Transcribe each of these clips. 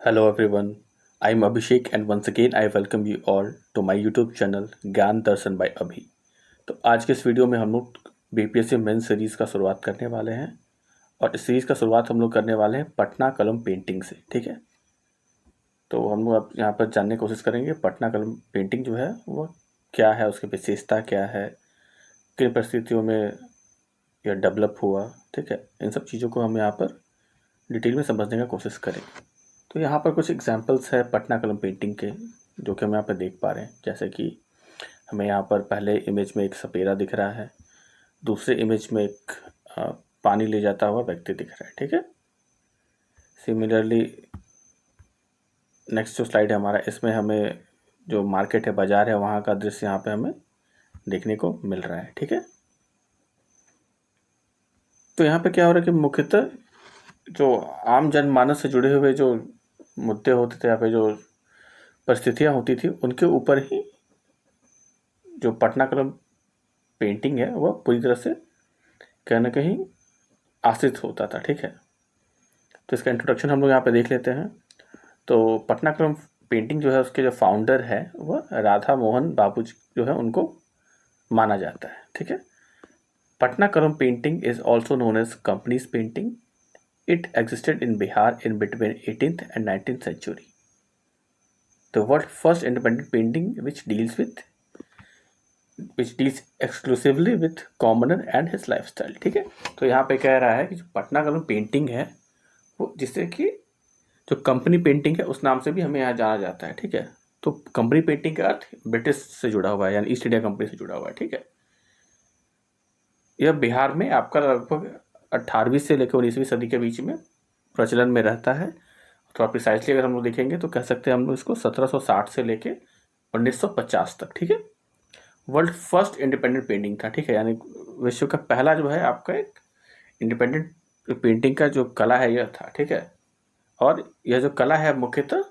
Hello everyone, I am Abhishek and once again I welcome you all to my YouTube channel ज्ञान Darshan bye अभी। तो आज के इस वीडियो में हम लोग बीपीएससी मेन सीरीज़ का शुरुआत करने वाले हैं और इस सीरीज़ का शुरुआत हम लोग करने वाले हैं पटना कलम पेंटिंग से। ठीक है, तो हम लोग अब यहाँ पर जानने की कोशिश करेंगे पटना कलम पेंटिंग जो है वो क्या है, उसकी विशेषता क्या है, किन परिस्थितियों में यह डेवलप हुआ। ठीक है, इन सब चीज़ों को हम यहाँ पर डिटेल में समझने का कोशिश करेंगे। तो यहाँ पर कुछ एग्जांपल्स है पटना कलम पेंटिंग के जो कि हम यहाँ पर देख पा रहे हैं। जैसे कि हमें यहाँ पर पहले इमेज में एक सपेरा दिख रहा है, दूसरे इमेज में एक पानी ले जाता हुआ व्यक्ति दिख रहा है। ठीक है, सिमिलरली नेक्स्ट जो स्लाइड है हमारा, इसमें हमें जो मार्केट है, बाजार है, वहाँ का दृश्य यहाँ पे हमें देखने को मिल रहा है। ठीक है, तो यहाँ पे क्या हो रहा है कि मुख्यतः जो आम जनमानस से जुड़े हुए जो मुद्दे होते थे या फिर जो परिस्थितियाँ होती थी उनके ऊपर ही जो पटना कलम पेंटिंग है वह पूरी तरह से कहीं ना कहीं आश्रित होता था। ठीक है, तो इसका इंट्रोडक्शन हम लोग यहाँ पे देख लेते हैं। तो पटना कलम पेंटिंग जो है उसके जो फाउंडर है वह राधा मोहन बाबू जो है उनको माना जाता है। ठीक है, Patna Kalam painting is also known as companies painting. It existed in Bihar in between 18th and 19th century. The world's first independent painting which deals exclusively with commoner and his lifestyle। ठीक है, तो यहाँ पे कह रहा है कि जो पटना कलम पेंटिंग है वो जिससे कि जो कंपनी पेंटिंग है उस नाम से भी हमें यहाँ जाना जाता है। ठीक है, तो कंपनी पेंटिंग का अर्थ ब्रिटिश से जुड़ा हुआ है, यानी ईस्ट इंडिया कंपनी से जुड़ा हुआ है। ठीक है, यह बिहार में आपका लगभग 18वीं से लेकर 19वीं सदी के बीच में प्रचलन में रहता है। थोड़ा प्रिसाइसली अगर हम लोग देखेंगे तो कह सकते हैं हम लोग इसको 1760 से लेके 1950 तक। ठीक है, वर्ल्ड फर्स्ट इंडिपेंडेंट पेंटिंग था। ठीक है, यानी विश्व का पहला जो है आपका एक इंडिपेंडेंट पेंटिंग का जो कला है यह था। ठीक है, और यह जो कला है मुख्यतः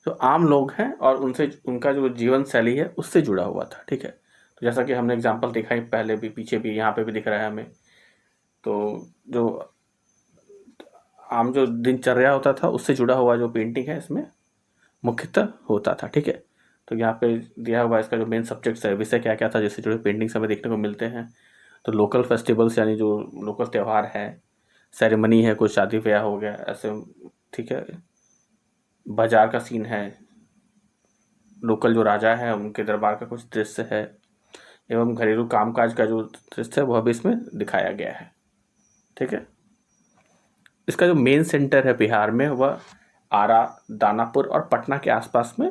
जो आम लोग हैं और उनसे उनका जो जीवन शैली है उससे जुड़ा हुआ था। ठीक है, तो जैसा कि हमने एग्जाम्पल देखा ही पहले भी, पीछे भी, यहाँ पे भी दिख रहा है हमें। तो जो आम जो दिनचर्या होता था उससे जुड़ा हुआ जो पेंटिंग है इसमें मुख्यतः होता था। ठीक है, तो यहाँ पे दिया हुआ इसका जो मेन सब्जेक्ट्स है, विषय क्या क्या था जिससे जुड़े पेंटिंग्स हमें देखने को मिलते हैं। तो लोकल फेस्टिवल्स यानी जो लोकल त्यौहार है, सेरेमनी है, कोई शादी ब्याह हो गया ऐसे। ठीक है, बाजार का सीन है, लोकल जो राजा है उनके दरबार का कुछ दृश्य है, एवं घरेलू कामकाज का जो दृश्य है वह भी इसमें दिखाया गया है। ठीक है, इसका जो मेन सेंटर है बिहार में वह आरा, दानापुर और पटना के आसपास में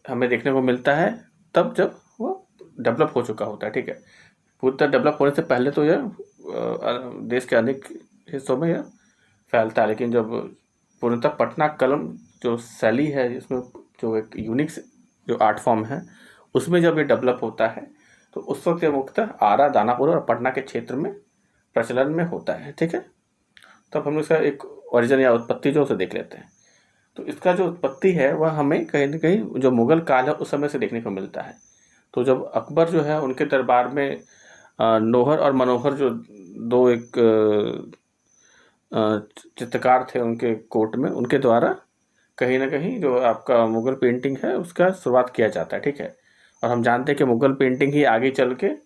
हमें देखने को मिलता है, तब जब वो डेवलप हो चुका होता है। ठीक है, पूरी तरह डेवलप होने से पहले तो यह देश के अनेक हिस्सों में यह फैलता है, लेकिन जब पूर्णतः पटना कलम जो शैली है, इसमें जो एक यूनिक जो आर्ट फॉर्म है उसमें जब ये डेवलप होता है तो उस वक्त ये मुख्यतः आरा, दानापुर और पटना के क्षेत्र में प्रचलन में होता है। ठीक है, तो अब हम इसका एक ओरिजिन या उत्पत्ति जो उसे देख लेते हैं। तो इसका जो उत्पत्ति है वह हमें कहीं ना कहीं जो मुगल काल है उस समय से देखने को मिलता है। तो जब अकबर जो है उनके दरबार में नौहर और मनोहर जो दो एक चित्रकार थे उनके कोर्ट में, उनके द्वारा कहीं ना कहीं जो आपका मुगल पेंटिंग है उसका शुरुआत किया जाता है। ठीक है, और हम जानते हैं कि मुगल पेंटिंग ही आगे चल के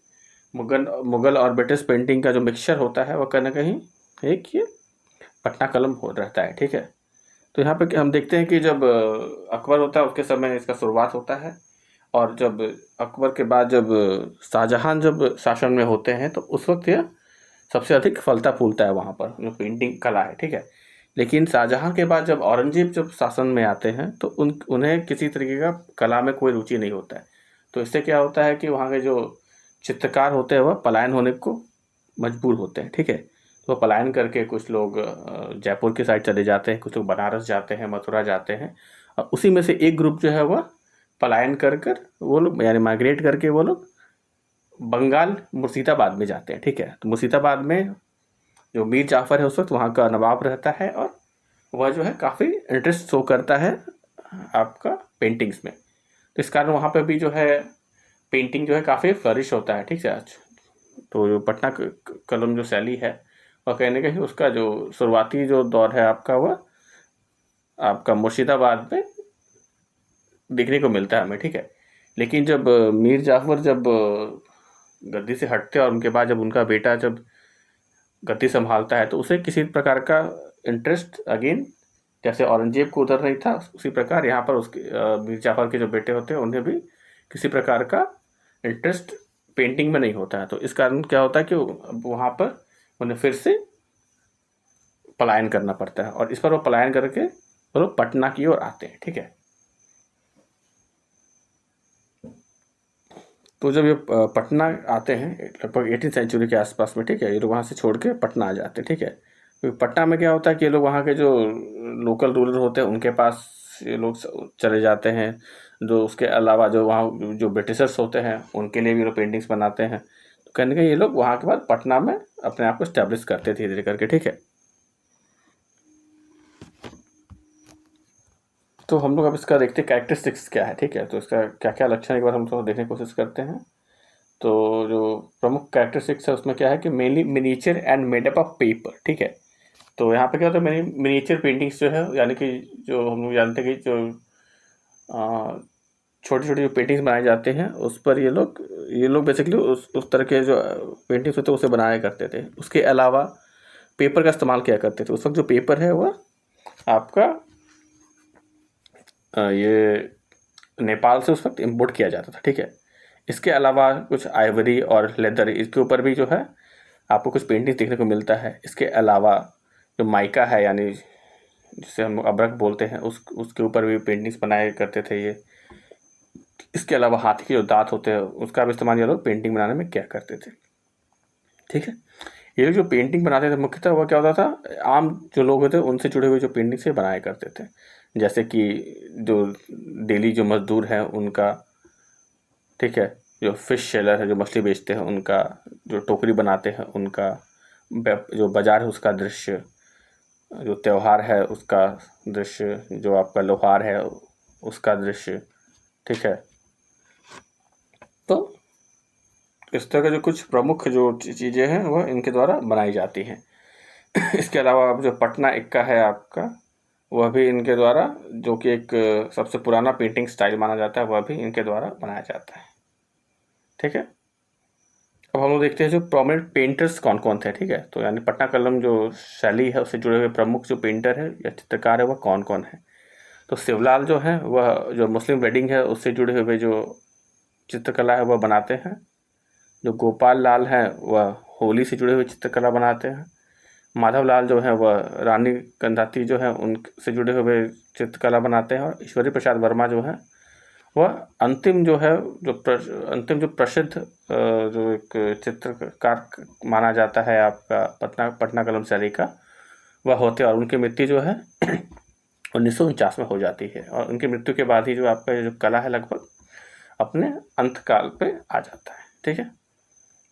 मुगल और ब्रिटिश पेंटिंग का जो मिक्सचर होता है वह कहीं ना कहीं एक ये पटना कलम हो रहता है। ठीक है, तो यहाँ पे हम देखते हैं कि जब अकबर होता है उसके समय इसका शुरुआत होता है, और जब अकबर के बाद जब शाहजहां जब शासन में होते हैं तो उस वक्त यह सबसे अधिक फलता फूलता है वहाँ पर जो पेंटिंग कला है। ठीक है, लेकिन शाहजहां के बाद जब औरंगजेब जब शासन में आते हैं तो उन्हें किसी तरीके का कला में कोई रुचि नहीं होता है। तो इससे क्या होता है कि वहाँ के जो चित्रकार होते हैं वह पलायन होने को मजबूर होते हैं। ठीक है, तो वह पलायन करके कुछ लोग जयपुर की साइड चले जाते हैं, कुछ लोग बनारस जाते हैं, मथुरा जाते हैं, और उसी में से एक ग्रुप जो है वह पलायन कर कर वो लोग यानी माइग्रेट करके वो लोग बंगाल मुर्शिदाबाद में जाते हैं। ठीक है, तो मुर्शिदाबाद में जो मीर जाफ़र है उस वक्त वहाँ का नवाब रहता है, और वह जो है काफ़ी इंटरेस्ट शो करता है आपका पेंटिंग्स में। तो इस कारण वहाँ पे भी जो है पेंटिंग जो है काफ़ी फ्लरिश होता है। ठीक है, आज तो जो पटना कलम जो शैली है वह कहीं ना कहीं उसका जो शुरुआती जो दौर है आपका वह आपका मुर्शिदाबाद में देखने को मिलता है हमें, ठीक है। लेकिन जब मीर जाफ़र जब गद्दी से हटते और उनके बाद जब उनका बेटा जब गद्दी संभालता है तो उसे किसी प्रकार का इंटरेस्ट अगेन जैसे औरंगजेब को उधर नहीं था, उसी प्रकार यहाँ पर उसके मीर जाफ़र के जो बेटे होते हैं उन्हें भी किसी प्रकार का इंटरेस्ट पेंटिंग में नहीं होता है। तो इस कारण क्या होता है कि वहाँ पर उन्हें फिर से पलायन करना पड़ता है और इस पर वो पलायन करके वो लोग पटना की ओर आते हैं, ठीक है। तो जब ये पटना आते हैं लगभग 18th सेंचुरी के आसपास में, ठीक है, ये लोग वहाँ से छोड़ के पटना आ जाते हैं, ठीक है। तो पटना में क्या होता है कि ये लोग वहाँ के जो लोकल रूलर होते हैं उनके पास ये लोग चले जाते हैं। जो उसके अलावा जो वहाँ जो ब्रिटिशर्स होते हैं उनके लिए भी लोग पेंटिंग्स बनाते हैं। तो कहने का ये लोग वहाँ के बाद पटना में अपने आप को इस्टेब्लिश करते थे धीरे धीरे करके, ठीक है। तो हम लोग अब इसका देखते हैं कैरेक्टरिस्टिक्स क्या है, ठीक है। तो इसका क्या क्या लक्षण एक बार हम थोड़ा देखने की कोशिश करते हैं। तो जो प्रमुख कैरेक्टरिस्टिक्स है उसमें क्या है कि mainly miniature and made up of paper, ठीक है। तो यहाँ पे क्या होता है मिनीचर पेंटिंग्स जो है यानी कि जो हम लोग जानते हैं कि जो छोटी छोटी जो पेंटिंग्स बनाए जाते हैं उस पर ये लोग बेसिकली उस तरह के जो पेंटिंग्स होते हैं उसे बनाया करते थे। उसके अलावा पेपर का इस्तेमाल किया करते थे। उस वक्त जो पेपर है वह आपका ये नेपाल से उस वक्त इम्पोर्ट किया जाता था, ठीक है। इसके अलावा कुछ आइवरी और लेदर इसके ऊपर भी जो है आपको कुछ पेंटिंग देखने को मिलता है। इसके अलावा जो माइका है यानी जिसे हम अब्रक बोलते हैं उसके ऊपर भी पेंटिंग्स बनाए करते थे ये। इसके अलावा हाथी के जो दांत होते हैं उसका भी इस्तेमाल ये लोग पेंटिंग बनाने में क्या करते थे, ठीक है। ये लोग जो पेंटिंग बनाते थे मुख्यतः वह क्या होता था, आम जो लोग होते उनसे जुड़े हुए जो पेंटिंग से बनाया करते थे। जैसे कि जो डेली जो मजदूर हैं उनका, ठीक है, जो फिश सेलर है जो मछली बेचते हैं उनका, जो टोकरी बनाते हैं उनका, जो बाजार है उसका दृश्य, जो त्यौहार है उसका दृश्य, जो आपका लोहार है उसका दृश्य, ठीक है। तो इस तरह का जो कुछ प्रमुख जो चीज़ें हैं वह इनके द्वारा बनाई जाती हैं। इसके अलावा अब जो पटना इक्का है आपका वह भी इनके द्वारा, जो कि एक सबसे पुराना पेंटिंग स्टाइल माना जाता है, वह भी इनके द्वारा बनाया जाता है, ठीक है। अब हम लोग देखते हैं जो प्रोमिनेंट पेंटर्स कौन कौन थे, ठीक है। तो यानी पटना कलम जो शैली है उससे जुड़े हुए प्रमुख जो पेंटर है या चित्रकार है वह कौन कौन है। तो शिवलाल जो है वह जो मुस्लिम वेडिंग है उससे जुड़े हुए जो चित्रकला है वह बनाते हैं। जो गोपाल लाल हैं वह होली से जुड़े हुए चित्रकला बनाते हैं। माधव लाल जो है वह रानी गंधाती जो है उनसे जुड़े हुए चित्रकला बनाते हैं। और ईश्वरी प्रसाद वर्मा जो है वह अंतिम जो प्रसिद्ध जो एक चित्रकार माना जाता है आपका पटना कलम शैली का वह होते हैं। और उनकी मृत्यु जो है 1949 में हो जाती है और उनकी मृत्यु के बाद ही जो आपका जो कला है लगभग अपने अंत काल पे आ जाता है, ठीक है।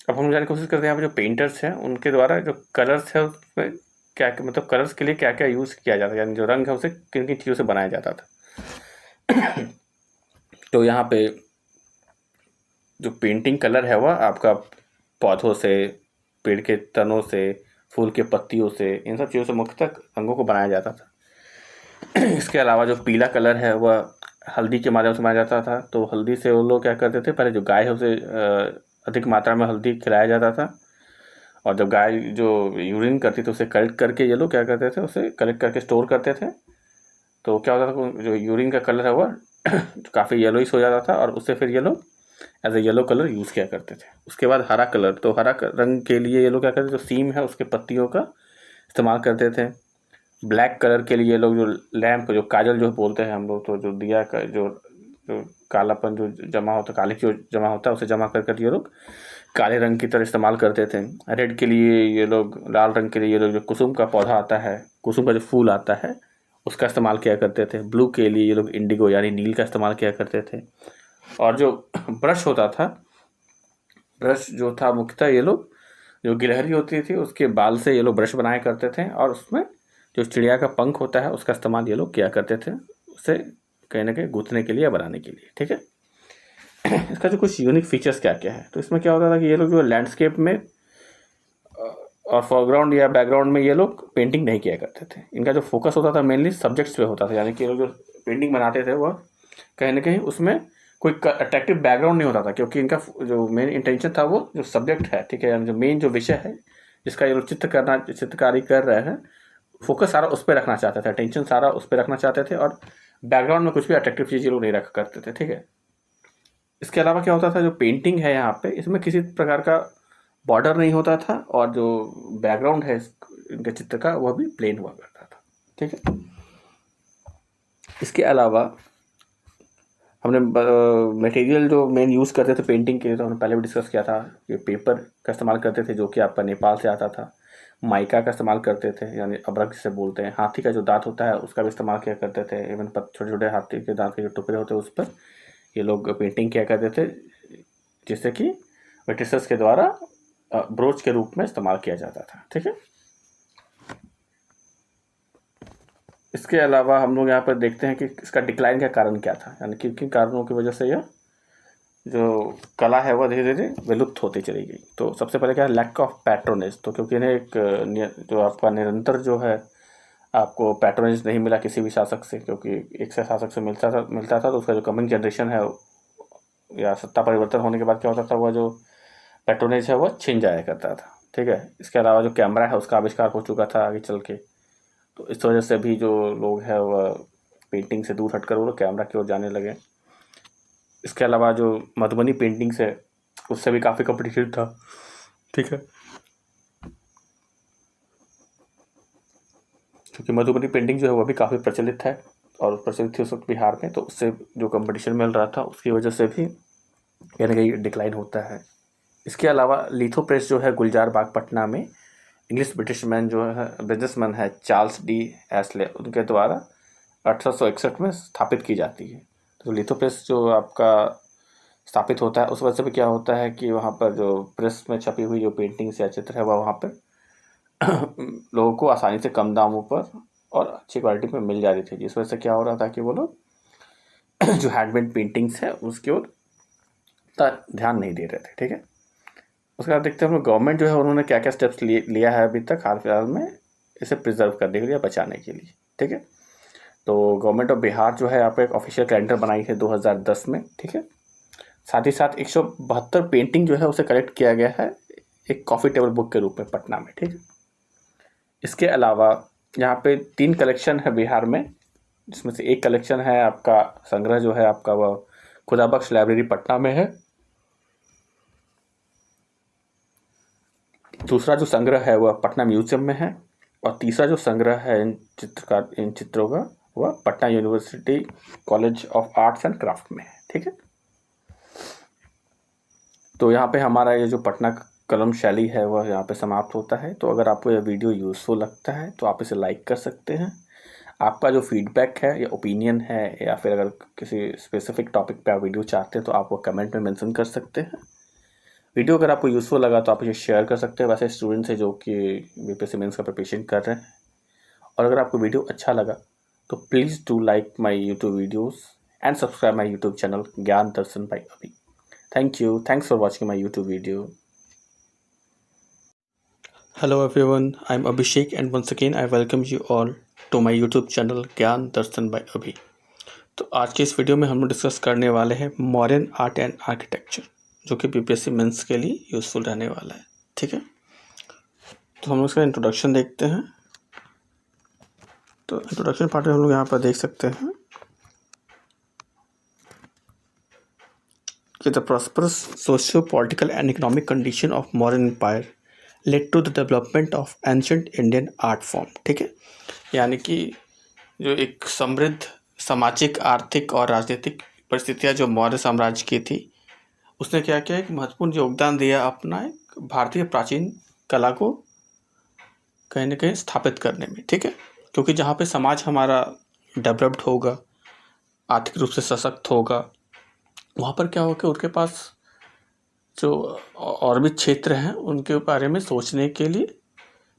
अब हम जानने की कोशिश करते हैं यहाँ पे जो पेंटर्स हैं उनके द्वारा जो कलर्स है उसमें क्या मतलब कलर्स के लिए क्या क्या यूज़ किया जाता है, यानी जो रंग है उसे किन किन चीज़ों से बनाया जाता था। तो यहाँ पे जो पेंटिंग कलर है वह आपका पौधों से, पेड़ के तनों से, फूल के पत्तियों से, इन सब चीज़ों से मुख्यतः रंगों को बनाया जाता था। इसके अलावा जो पीला कलर है वह हल्दी के माध्यम से बनाया जाता था। तो हल्दी से वो लोग क्या करते थे, पहले जो गाय है उसे अधिक मात्रा में हल्दी खिलाया जाता था और जब गाय जो यूरिन करती थी उसे कलेक्ट करके ये लोग क्या करते थे, उसे कलेक्ट करके स्टोर करते थे। तो क्या होता था जो यूरिन का कलर है वह काफ़ी येलोइश हो जाता था और उससे फिर ये लोग as a yellow colour use किया करते थे। उसके बाद हरा कलर, तो हरा रंग के लिए ये लोग क्या करते थे, जो सीम है उसके पत्तियों का इस्तेमाल करते थे। ब्लैक कलर के लिए ये लोग जो लैम्प जो काजल जो बोलते हैं हम लोग, तो जो दिया का जो कालापन जो जमा होता है, काली जो जमा होता है उसे जमा कर ये लोग काले रंग की तरह इस्तेमाल करते थे। रेड के लिए ये लोग, लाल रंग के लिए ये लोग जो कुसुम का पौधा आता है, कुसुम का जो फूल आता है उसका इस्तेमाल किया करते थे। ब्लू के लिए ये लोग इंडिगो यानी नील का इस्तेमाल किया करते थे। और जो ब्रश होता था, ब्रश जो था मुख्यतः ये लोग जो गिलहरी होती थी उसके बाल से ये लोग ब्रश बनाया करते थे और उसमें जो चिड़िया का पंख होता है उसका इस्तेमाल ये लोग किया करते थे, उसे कहीं ना कहीं गूंथने के लिए या बनाने के लिए, ठीक है। इसका जो कुछ यूनिक फीचर्स क्या क्या है, तो इसमें क्या होता था कि ये लोग जो लैंडस्केप में और फोरग्राउंड या बैकग्राउंड में ये लोग पेंटिंग नहीं किया करते थे। इनका जो फोकस होता था मेनली सब्जेक्ट्स पे होता था, यानी कि ये लोग जो पेंटिंग बनाते थे वह कहीं ना कहीं उसमें कोई अट्रैक्टिव बैकग्राउंड नहीं होता था, क्योंकि इनका जो मेन इंटेंशन था वो जो सब्जेक्ट है, ठीक है, यानी जो मेन जो विषय है जिसका ये लोग चित्रकारी कर रहे हैं, फोकस सारा उस पर रखना चाहते थे, अटेंशन सारा उस पर रखना चाहते थे, और बैकग्राउंड में कुछ भी अट्रैक्टिव चीज़ ये लोग नहीं रखा करते थे, ठीक है। इसके अलावा क्या होता था, जो पेंटिंग है यहाँ पे इसमें किसी प्रकार का बॉर्डर नहीं होता था, और जो बैकग्राउंड है इनके चित्र का वह भी प्लेन हुआ करता था, ठीक है। इसके अलावा हमने मटेरियल जो मेन यूज़ करते थे पेंटिंग के लिए, तो हमने पहले भी डिस्कस किया था कि पेपर का इस्तेमाल करते थे जो कि आपका नेपाल से आता था। माइका का इस्तेमाल करते थे, यानी अबरक जिसे बोलते हैं। हाथी का जो दांत होता है उसका भी इस्तेमाल किया करते थे। इवन छोटे छोटे हाथी के दांत के जो टुकड़े होते हैं उस पर ये लोग पेंटिंग किया करते थे, जिससे कि वेटिसस के द्वारा ब्रोच के रूप में इस्तेमाल किया जाता था, ठीक है। इसके अलावा हम लोग यहाँ पर देखते हैं कि इसका डिक्लाइन का कारण क्या था, यानी कि किन कारणों की वजह से यह जो कला है वह धीरे धीरे विलुप्त होती चली गई। तो सबसे पहले क्या है, लैक ऑफ पैट्रोनेज। तो क्योंकि इन्हें एक जो आपका निरंतर जो है आपको पैट्रोनेज नहीं मिला किसी भी शासक से, क्योंकि एक से शासक से मिलता था तो उसका जो कमिंग जनरेशन है या सत्ता परिवर्तन होने के बाद क्या होता था, वह जो पैट्रोनेज है वह छिन जाया करता था, ठीक है। इसके अलावा जो कैमरा है उसका आविष्कार हो चुका था आगे चल के, तो इस वजह से भी जो लोग हैं वह पेंटिंग से दूर हटकर वो लोग कैमरा की ओर जाने लगे। इसके अलावा जो मधुबनी पेंटिंग्स है उससे भी काफ़ी कॉम्पिटिशन था, ठीक है, क्योंकि मधुबनी पेंटिंग जो है वह भी काफ़ी प्रचलित है और प्रचलित थी उस वक्त बिहार में, तो उससे जो कंपटीशन मिल रहा था उसकी वजह से भी कहीं ना कहीं डिक्लाइन होता है। इसके अलावा लिथो प्रेस जो है गुलजार बाग पटना में इंग्लिश ब्रिटिशमैन जो है बिजनेसमैन है चार्ल्स डी एस्ले, उनके द्वारा 1861 में स्थापित की जाती है। तो लिथो प्रेस जो आपका स्थापित होता है उस वजह से भी क्या होता है कि वहाँ पर जो प्रेस में छपी हुई जो पेंटिंग्स या चित्र है वह वहाँ पर लोगों को आसानी से कम दामों पर और अच्छी क्वालिटी में मिल जा रही थी, जिस वजह से क्या हो रहा था कि वो लोग जो हैंडमेड पेंटिंग्स है उसकी ओर ध्यान नहीं दे रहे थे, ठीक है। उसके बाद देखते हैं हम लोग गवर्नमेंट जो है उन्होंने क्या क्या स्टेप्स लिया है अभी तक हाल फिलहाल में इसे प्रिजर्व करने के लिए, बचाने के लिए, ठीक है। तो गवर्नमेंट ऑफ बिहार जो है यहाँ पे एक ऑफिशियल कैलेंडर बनाई है 2010 में, ठीक है। साथ ही साथ 172 पेंटिंग जो है उसे कलेक्ट किया गया है एक कॉफ़ी टेबल बुक के रूप में पटना में, ठीक है। इसके अलावा यहाँ पे 3 कलेक्शन है बिहार में, जिसमें से एक कलेक्शन है आपका संग्रह जो है आपका वह खुदाबख्श लाइब्रेरी पटना में है। दूसरा जो संग्रह है वह पटना म्यूजियम में है, और तीसरा जो संग्रह है इन चित्रों का वह Patna university college of arts and craft में है, ठीक है। तो यहाँ पे हमारा ये जो पटना कलम शैली है वह यहाँ पे समाप्त होता है। तो अगर आपको यह वीडियो यूज़फुल लगता है तो आप इसे लाइक कर सकते हैं। आपका जो फीडबैक है या ओपिनियन है या फिर अगर किसी स्पेसिफिक टॉपिक पे आप वीडियो चाहते हैं तो आप वो कमेंट में मेंशन कर सकते हैं। वीडियो अगर आपको यूज़फुल लगा तो आप इसे शेयर कर सकते हैं वैसे स्टूडेंट्स हैं जो कि बीपीएससी मेंस का प्रिपरेशन कर रहे हैं। और अगर आपको वीडियो अच्छा लगा तो please do like my YouTube videos and subscribe my YouTube channel Gyan Darshan bye अभी। Thank you. Thanks for watching my YouTube video. Hello everyone, I'm Abhishek and once again I welcome you all to my YouTube channel ज्ञान दर्शन by अभी। तो आज के इस video में हम लोग डिस्कस करने वाले हैं मॉडर्न आर्ट एंड आर्किटेक्चर, जो कि बीपीएससी मेंस के लिए यूज़फुल रहने वाला है, ठीक है। तो हम लोग इसका इंट्रोडक्शन देखते हैं। तो इंट्रोडक्शन पार्ट में हम लोग यहाँ पर देख सकते हैं कि the prosperous socio-political and economic condition of modern empire led to the development of ancient Indian art form, ठीक है। यानी कि जो एक समृद्ध सामाजिक, आर्थिक और राजनीतिक परिस्थितियाँ जो मौर्य साम्राज्य की थी उसने क्या किया, एक महत्वपूर्ण योगदान दिया अपना एक भारतीय प्राचीन कला को कहीं ना कहीं स्थापित करने में, ठीक है। क्योंकि जहाँ पे समाज हमारा डेवलप्ड होगा, आर्थिक रूप से सशक्त होगा, वहाँ पर क्या होगा, उनके पास जो और भी क्षेत्र हैं उनके बारे में सोचने के लिए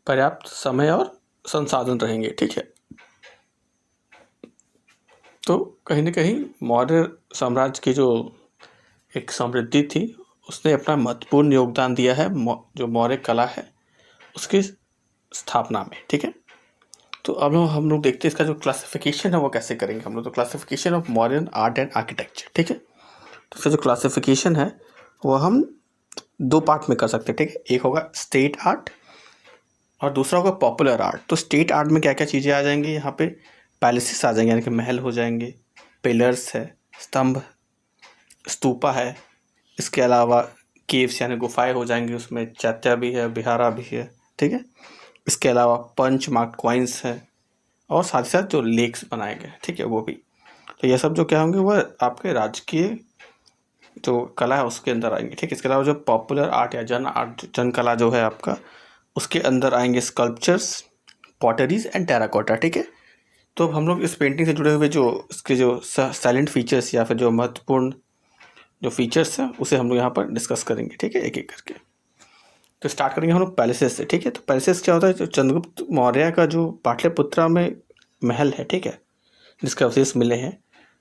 पर्याप्त समय और संसाधन रहेंगे, ठीक है। तो कहीं ना कहीं मौर्य साम्राज्य की जो एक समृद्धि थी उसने अपना महत्वपूर्ण योगदान दिया है जो मौर्य कला है उसकी स्थापना में, ठीक है। तो अब हम लोग देखते हैं इसका जो क्लासिफिकेशन है वो कैसे करेंगे हम लोग। तो classification of modern art and architecture, ठीक है। तो इसका जो क्लासिफिकेशन है वो हम 2 पार्ट में कर सकते हैं, ठीक है। एक होगा स्टेट आर्ट और दूसरा होगा पॉपुलर आर्ट। तो स्टेट आर्ट में क्या क्या चीज़ें आ जाएंगी, यहाँ पे पैलेसेस आ जाएंगे, यानी कि महल हो जाएंगे, पिलर्स है, स्तंभ, स्तूपा है, इसके अलावा केव्स यानी गुफाएं हो जाएंगी, उसमें चैत्या भी है, बिहारा भी है, ठीक है। इसके अलावा पंच मार्क कॉइन्स है और साथ ही साथ जो लेक्स बनाए गए, ठीक है, वो भी। तो ये सब जो क्या होंगे वह आपके राजकीय जो कला है उसके अंदर आएंगे, ठीक है। इसके अलावा जो पॉपुलर आर्ट या जन कला जो है आपका, उसके अंदर आएंगे स्कल्पचर्स, पॉटरीज एंड टेराकोटा, ठीक है। तो अब हम लोग इस पेंटिंग से जुड़े हुए जो इसके जो साइलेंट फीचर्स या फिर जो महत्वपूर्ण जो फीचर्स हैं उसे हम लोग यहाँ पर डिस्कस करेंगे, ठीक है, एक एक करके। तो स्टार्ट करेंगे हम लोग पैलेसेस से, ठीक है। तो पैलेसेस क्या होता है, जो चंद्रगुप्त मौर्य का जो पाटलिपुत्रा में महल है, ठीक है, जिसके अवशेष मिले हैं,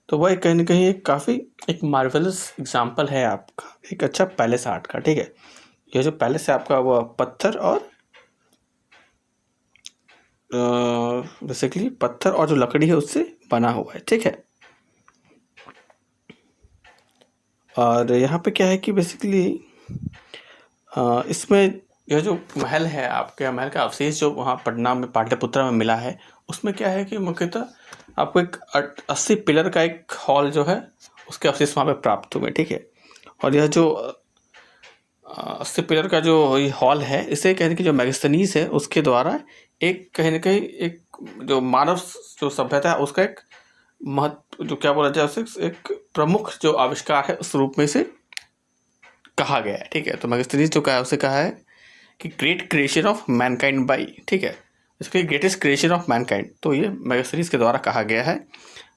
तो वह कहीं ना कहीं एक काफ़ी एक मार्वेलस एग्जाम्पल है आपका एक अच्छा पैलेस आर्ट का, ठीक है। यह जो पैलेस है आपका वह पत्थर और बेसिकली पत्थर और जो लकड़ी है उससे बना हुआ है, ठीक है। और यहाँ पे क्या है कि बेसिकली इसमें यह जो महल है आपके, महल का अवशेष जो वहाँ पटना में पाटलिपुत्रा में मिला है, उसमें क्या है कि मुख्यतः आपको एक 80 पिलर का एक हॉल जो है उसके अवशेष वहाँ पे प्राप्त हुए, ठीक है। और यह जो 80 पिलर का जो ये हॉल है, इसे कहने की जो मैगस्थनीज है उसके द्वारा एक कहीं ना कहीं एक जो मानव जो सभ्यता है उसका एक महत्व जो क्या बोला जाए उसे एक प्रमुख जो आविष्कार है उस रूप में से कहा गया है, ठीक है। तो मैगस्थनीज जो कहा है उसे कहा है कि great creation of Mankind by, ठीक है, इसके ग्रेटेस्ट क्रिएशन ऑफ मैनकाइंड। तो ये मैगस्थनीज के द्वारा कहा गया है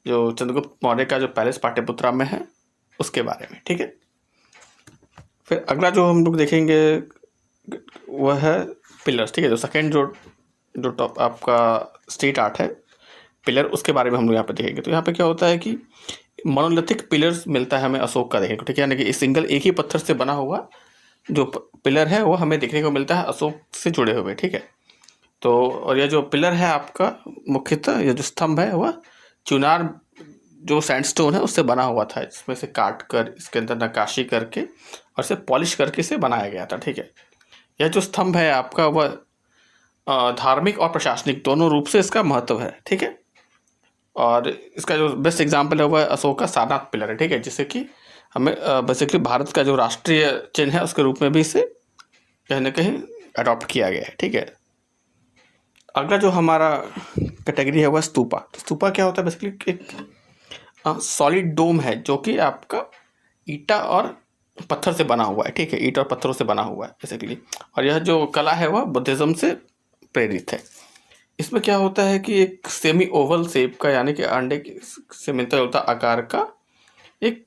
जो चंद्रगुप्त मौर्य का जो पैलेस पाटलिपुत्रा में है उसके बारे में, ठीक है। फिर अगला जो हम लोग देखेंगे वह है पिलर्स, ठीक है। जो सेकेंड जो टॉप आपका स्टेट आर्ट है पिलर, उसके बारे में हम लोग यहाँ पे देखेंगे। तो यहाँ पे क्या होता है कि मोनोलिथिक पिलर्स मिलता है हमें अशोक का देखने को, ठीक है, यानी कि सिंगल एक ही पत्थर से बना हुआ जो पिलर है वो हमें देखने को मिलता है अशोक से जुड़े हुए, ठीक है। तो और यह जो पिलर है आपका मुख्यतः यह जो स्तंभ है वह चुनार जो सैंडस्टोन है उससे बना हुआ था, इसमें से काट कर इसके अंदर नक्काशी करके और इसे पॉलिश करके इसे बनाया गया था, ठीक है। यह जो स्तंभ है आपका वह धार्मिक और प्रशासनिक दोनों रूप से इसका महत्व है, ठीक है। और इसका जो बेस्ट एग्जाम्पल है वह अशोक का सारनाथ पिलर है, ठीक है, जिससे कि हमें बेसिकली भारत का जो राष्ट्रीय चिन्ह है उसके रूप में भी इसे कहीं ना कहीं अडॉप्ट किया गया है, ठीक है। अगला जो हमारा कैटेगरी है वह स्तूपा। तो स्तूपा क्या होता है, बेसिकली एक सॉलिड डोम है जो कि आपका ईटा और पत्थर से बना हुआ है, ठीक है, ईट और पत्थरों से बना हुआ है बेसिकली। और यह जो कला है वह बुद्धिज्म से प्रेरित है। इसमें क्या होता है कि एक सेमी ओवल शेप का यानी कि अंडे से मिलता जुलता आकार का एक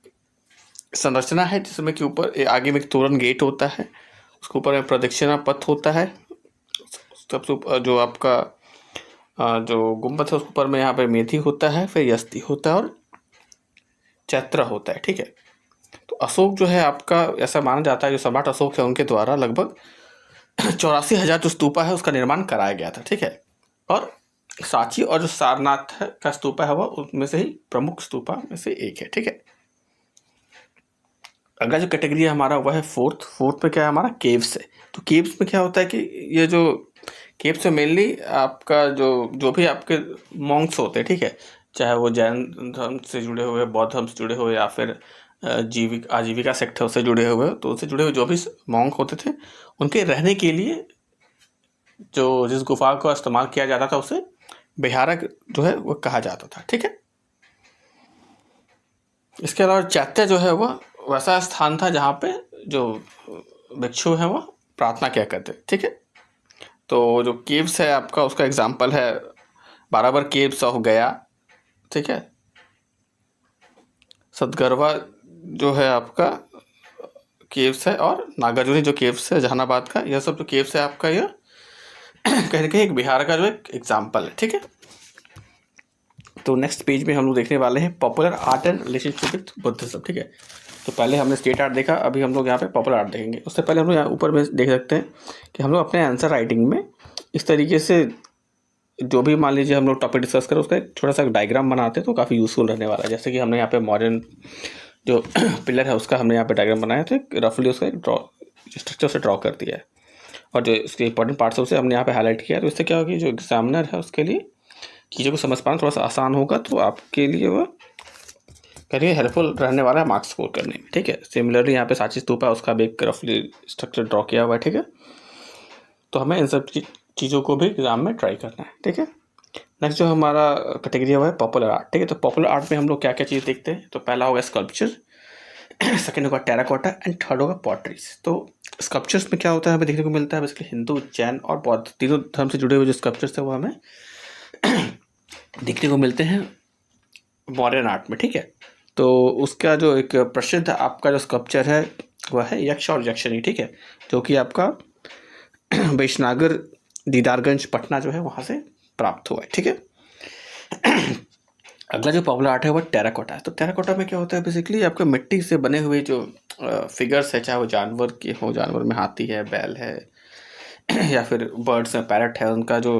संरचना है, जिसमें कि ऊपर आगे में एक तोरण गेट होता है, उसके ऊपर में प्रदक्षिणा पथ होता है, सबसे जो आपका जो गुम्बद है उसके ऊपर में यहाँ पे मेथी होता है, फिर यस्ती होता है और चैत्रा होता है, ठीक है। तो अशोक जो है आपका ऐसा माना जाता है जो सम्राट अशोक है उनके द्वारा लगभग 84,000 जो स्तूपा है उसका निर्माण कराया गया था, ठीक है। और सांची और जो सारनाथ का स्तूपा है वह उनमें से ही प्रमुख स्तूपा में से एक है, ठीक है। अगला जो कैटेगरी है हमारा वह है फोर्थ पे क्या है हमारा केव्स है। तो केव्स में क्या होता है कि ये जो केव्स में मेनली आपका जो भी आपके मॉन्क्स होते हैं, ठीक है, चाहे वो जैन धर्म से जुड़े हुए, बौद्ध धर्म से जुड़े हुए या फिर आजीविका सेक्टर से जुड़े हुए, तो उससे जुड़े हुए जो भी मॉन्क होते थे उनके रहने के लिए जो जिस गुफा का इस्तेमाल किया जाता था उसे बिहारा जो है वो कहा जाता था, ठीक है। इसके अलावा चैत्य जो है वह वैसा स्थान था जहाँ पे जो भिक्षु हैं वो प्रार्थना किया करते, ठीक है। तो जो केव्स है आपका उसका एग्जाम्पल है बाराबर केव्स ऑफ गया, ठीक है, सतगरवा जो है आपका केव्स है, और नागार्जुनी जो केव्स है जहानाबाद का, यह सब जो केव्स है आपका यह कहीं ना कहीं एक बिहार का जो एक एग्जाम्पल है, ठीक है। तो नेक्स्ट पेज में हम लोग देखने वाले हैं popular art and relationship with Buddhism, ठीक है। तो तो पहले हमने स्टेट आर्ट देखा, अभी हम लोग यहाँ पे पॉपुलर आर्ट देखेंगे। उससे पहले हम लोग यहाँ ऊपर में देख सकते हैं कि हम लोग अपने आंसर राइटिंग में इस तरीके से जो भी मान लीजिए हम लोग टॉपिक डिस्कस करें उसका एक छोटा सा डायग्राम बनाते हैं तो काफ़ी यूज़फुल रहने वाला है। जैसे कि हमने यहाँ पे मॉडर्न जो पिलर है उसका हमने यहाँ पे डायग्राम बनाया, तो एक रफली उसका एक स्ट्रक्चर से ड्रॉ कर दिया है, और जो इसके इंपॉर्टेंट पार्ट्स है उसे हमने यहाँ पे हाईलाइट किया है। तो इससे क्या होगा कि जो एग्जामिनर है उसके लिए चीज़ों को समझ पाना थोड़ा सा आसान होगा, तो आपके लिए वह करिए हेल्पफुल रहने वाला है मार्क्स स्कोर करने में। ठीक है, सिमिलरली यहाँ पे सांची स्तूप है, उसका भी एक रफली स्ट्रक्चर ड्रॉ किया हुआ है। ठीक है, तो हमें इन सब चीज़ों को भी एग्जाम में ट्राई करना है। ठीक है, नेक्स्ट जो हमारा कैटेगरी है पॉपुलर आर्ट। ठीक है, तो पॉपुलर आर्ट में हम लोग क्या क्या चीज़ देखते हैं, तो पहला होगा स्कल्पचर, सेकेंड होगा टेराकोटा एंड थर्ड होगा पॉटरीज। तो स्कल्पचर्स में क्या होता है हमें देखने को मिलता है बेसिकली हिंदू, जैन और बौद्ध तीनों धर्म से जुड़े हुए जो स्कल्पचर्स है वो हमें देखने को मिलते हैं मॉडर्न आर्ट में। ठीक है, तो उसका जो एक प्रसिद्ध आपका जो स्कल्पचर है वह है यक्ष और यक्षिणी। ठीक है, जो कि आपका वैश्यनगर दीदारगंज पटना जो है वहाँ से प्राप्त हुआ है। ठीक है, अगला जो पॉपुलर आर्ट है वो टेराकोटा है। तो टेराकोटा में क्या होता है बेसिकली आपके मिट्टी से बने हुए जो फिगर्स है, चाहे वो जानवर के हो, जानवर में हाथी है, बैल है या फिर बर्ड्स है, पैरट है, उनका जो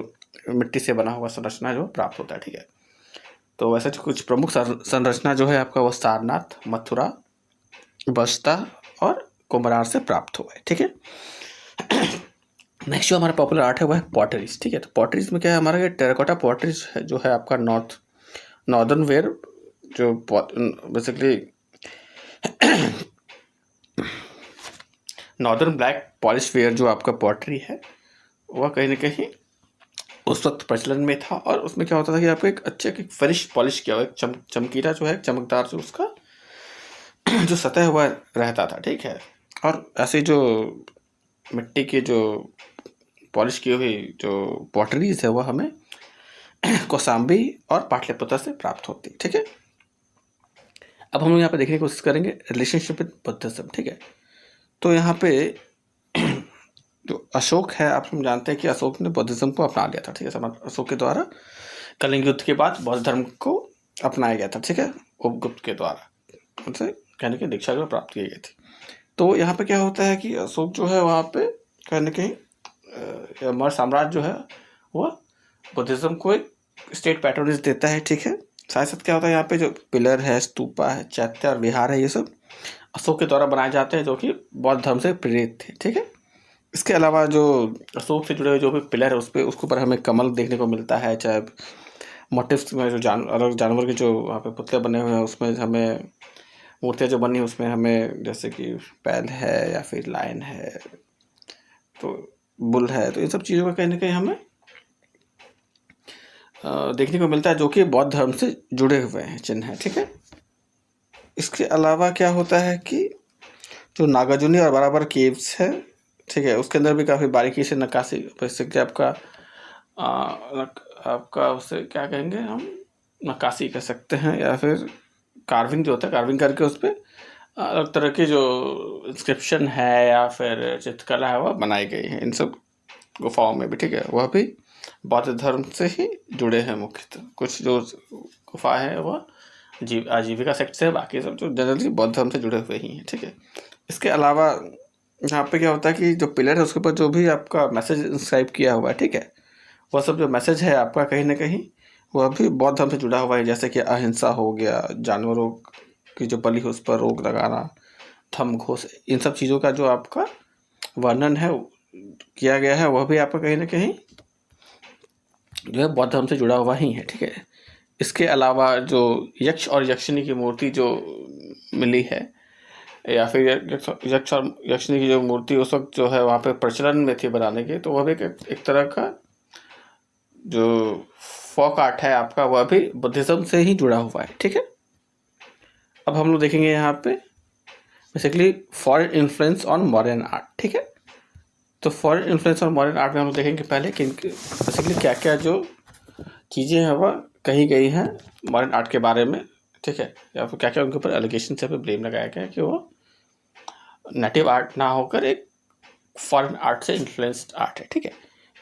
मिट्टी से बना हुआ संरचना जो प्राप्त होता है। ठीक है, तो वैसे जो कुछ प्रमुख संरचना जो है आपका वो सारनाथ, मथुरा, बस्ता और कुम्भरार से प्राप्त हुआ है। ठीक है, नेक्स्ट जो हमारा पॉपुलर आर्ट है वो है पॉटरीज। ठीक है, तो पॉटरीज में क्या है हमारा ये टेराकोटा पॉटरीज है जो है आपका नॉर्दर्न वेयर जो basically northern black polish ware जो आपका पॉटरी है वह कहीं ना कहीं उस वक्त प्रचलन में था, और उसमें क्या होता था कि आपको एक अच्छे फिनिश पॉलिश किया हुआ एक चमकीला जो है चमकदार जो उसका जो सतह हुआ रहता था। ठीक है, और ऐसे जो मिट्टी के जो पॉलिश की हुई जो पॉटरीज है वह हमें कौसाम्बी और पाटलिपुत्र से प्राप्त होती। ठीक है, अब हम लोग यहाँ पे देखने की कोशिश करेंगे रिलेशनशिप विद बुद्धिज्म। ठीक है, तो यहाँ पे जो अशोक है, आप हम जानते हैं कि अशोक ने बुद्धिज्म को अपना लिया था। ठीक है, अशोक के द्वारा कलिंग युद्ध के बाद बौद्ध धर्म को अपनाया गया था। ठीक है, उपगुप्त के द्वारा उनसे कहने की दीक्षा जो प्राप्त की गई थी। तो यहाँ पे क्या होता है कि अशोक जो है वहाँ पे कहने कहीं मौर्य साम्राज्य जो है वह बुद्धिज्म को एक स्टेट पैटर्नेज देता है। ठीक है, साथ साथ क्या होता है यहाँ पे जो पिलर है, स्तूपा है, चैत्य और विहार है, ये सब अशोक के द्वारा बनाए जाते हैं जो कि बौद्ध धर्म से प्रेरित थे। ठीक है, इसके अलावा जो अशोक से जुड़े हुए जो भी पिलर है उस पर उसके ऊपर हमें कमल देखने को मिलता है, चाहे मोटिव्स में जो अलग जानवर के जो वहाँ पे पुतले बने हुए हैं उसमें हमें मूर्तियाँ जो बनी हैं उसमें हमें जैसे कि बैल है या फिर लायन है, तो बुल है, तो इन सब चीज़ों का कहीं ना कहीं हमें देखने को मिलता है जो कि बौद्ध धर्म से जुड़े हुए हैं चिन्ह है। ठीक है, इसके अलावा क्या होता है कि जो नागार्जुनी और बराबर केव्स है, ठीक है, उसके अंदर भी काफ़ी बारीकी से नक्काशी, बेसिकली आपका उसे क्या कहेंगे हम, नक्काशी कह सकते हैं या फिर कार्विंग जो होता है, कार्विंग करके उस पर अलग तरह की जो इंस्क्रिप्शन है या फिर चित्रकला है वह बनाई गई है इन सब गुफाओं में भी। ठीक है, वह भी बौद्ध धर्म से ही जुड़े हैं मुख्यतः। कुछ जो गुफा है वह आजीविका सेक्ट से है, बाकी सब जो जनरली बौद्ध धर्म से जुड़े हुए ही हैं। ठीक है, इसके अलावा यहाँ पे क्या होता है कि जो पिलर है उसके ऊपर जो भी आपका मैसेज इंस्क्राइब किया हुआ है, ठीक है, वह सब जो मैसेज है आपका कहीं ना कहीं वह भी बौद्ध धर्म से जुड़ा हुआ है। जैसे कि अहिंसा हो गया, जानवरों की जो बलि है उस पर रोक लगाना, थम घोष, इन सब चीज़ों का जो आपका वर्णन है किया गया है वह भी आपका कहीं ना कहीं जो है बौद्ध धर्म से जुड़ा हुआ ही है। ठीक है, इसके अलावा जो यक्ष और यक्षिणी की मूर्ति जो मिली है या फिर यक्ष और यक्षिणी की जो मूर्ति उस वक्त जो है वहाँ पे प्रचलन में थी बनाने की, तो वह भी एक तरह का जो फोक आर्ट है आपका वह भी बुद्धिज्म से ही जुड़ा हुआ है। ठीक है, अब हम लोग देखेंगे यहाँ पे basically foreign influence on modern art. ठीक है, तो foreign influence on modern art में हम लोग देखेंगे पहले कि बेसिकली क्या क्या जो चीज़ें हैं वह कही गई हैं मॉडर्न आर्ट के बारे में। ठीक है, या फिर क्या क्या उनके ऊपर एलिगेशन से ब्लेम लगाया गया है कि वो नेटिव आर्ट ना होकर एक फॉरेन आर्ट से इन्फ्लुएंस्ड आर्ट है। ठीक है,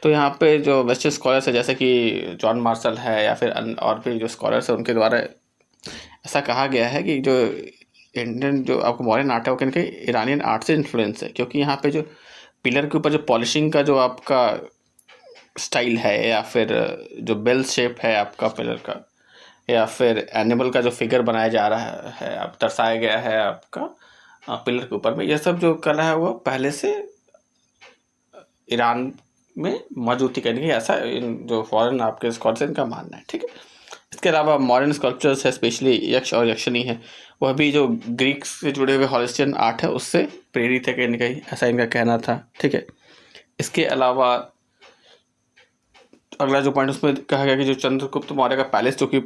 तो यहाँ पे जो वेस्टर्न स्कॉलर्स है जैसे कि जॉन मार्शल है या फिर और भी जो स्कॉलर्स है उनके द्वारा ऐसा कहा गया है कि जो इंडियन जो आपको मॉडर्न आर्ट है वो कहीं न कहीं ईरानियन आर्ट से इन्फ्लुएंस है, क्योंकि यहाँ पे जो पिलर के ऊपर जो पॉलिशिंग का जो आपका स्टाइल है, या फिर जो बेल शेप है आपका पिलर का, या फिर एनिमल का जो फिगर बनाया जा रहा है, आप दर्शाया गया है आपका पिलर के ऊपर में, यह सब जो कला है वो पहले से ईरान में मौजूद थी, कहीं ऐसा जो फॉरेन आपके स्कॉलर्स हैं इनका मानना है। ठीक है, इसके अलावा मॉडर्न स्कल्पचर्स है, स्पेशली यक्ष और यक्षिणी है, वह भी जो ग्रीक से जुड़े हुए हॉलिस्टियन आर्ट है उससे प्रेरित है कहीं न कहीं, ऐसा इनका कहना था। ठीक है, इसके अलावा अगला जो पॉइंट उसमें कहा गया कि जो चंद्रगुप्त मौर्य का पैलेस जो कि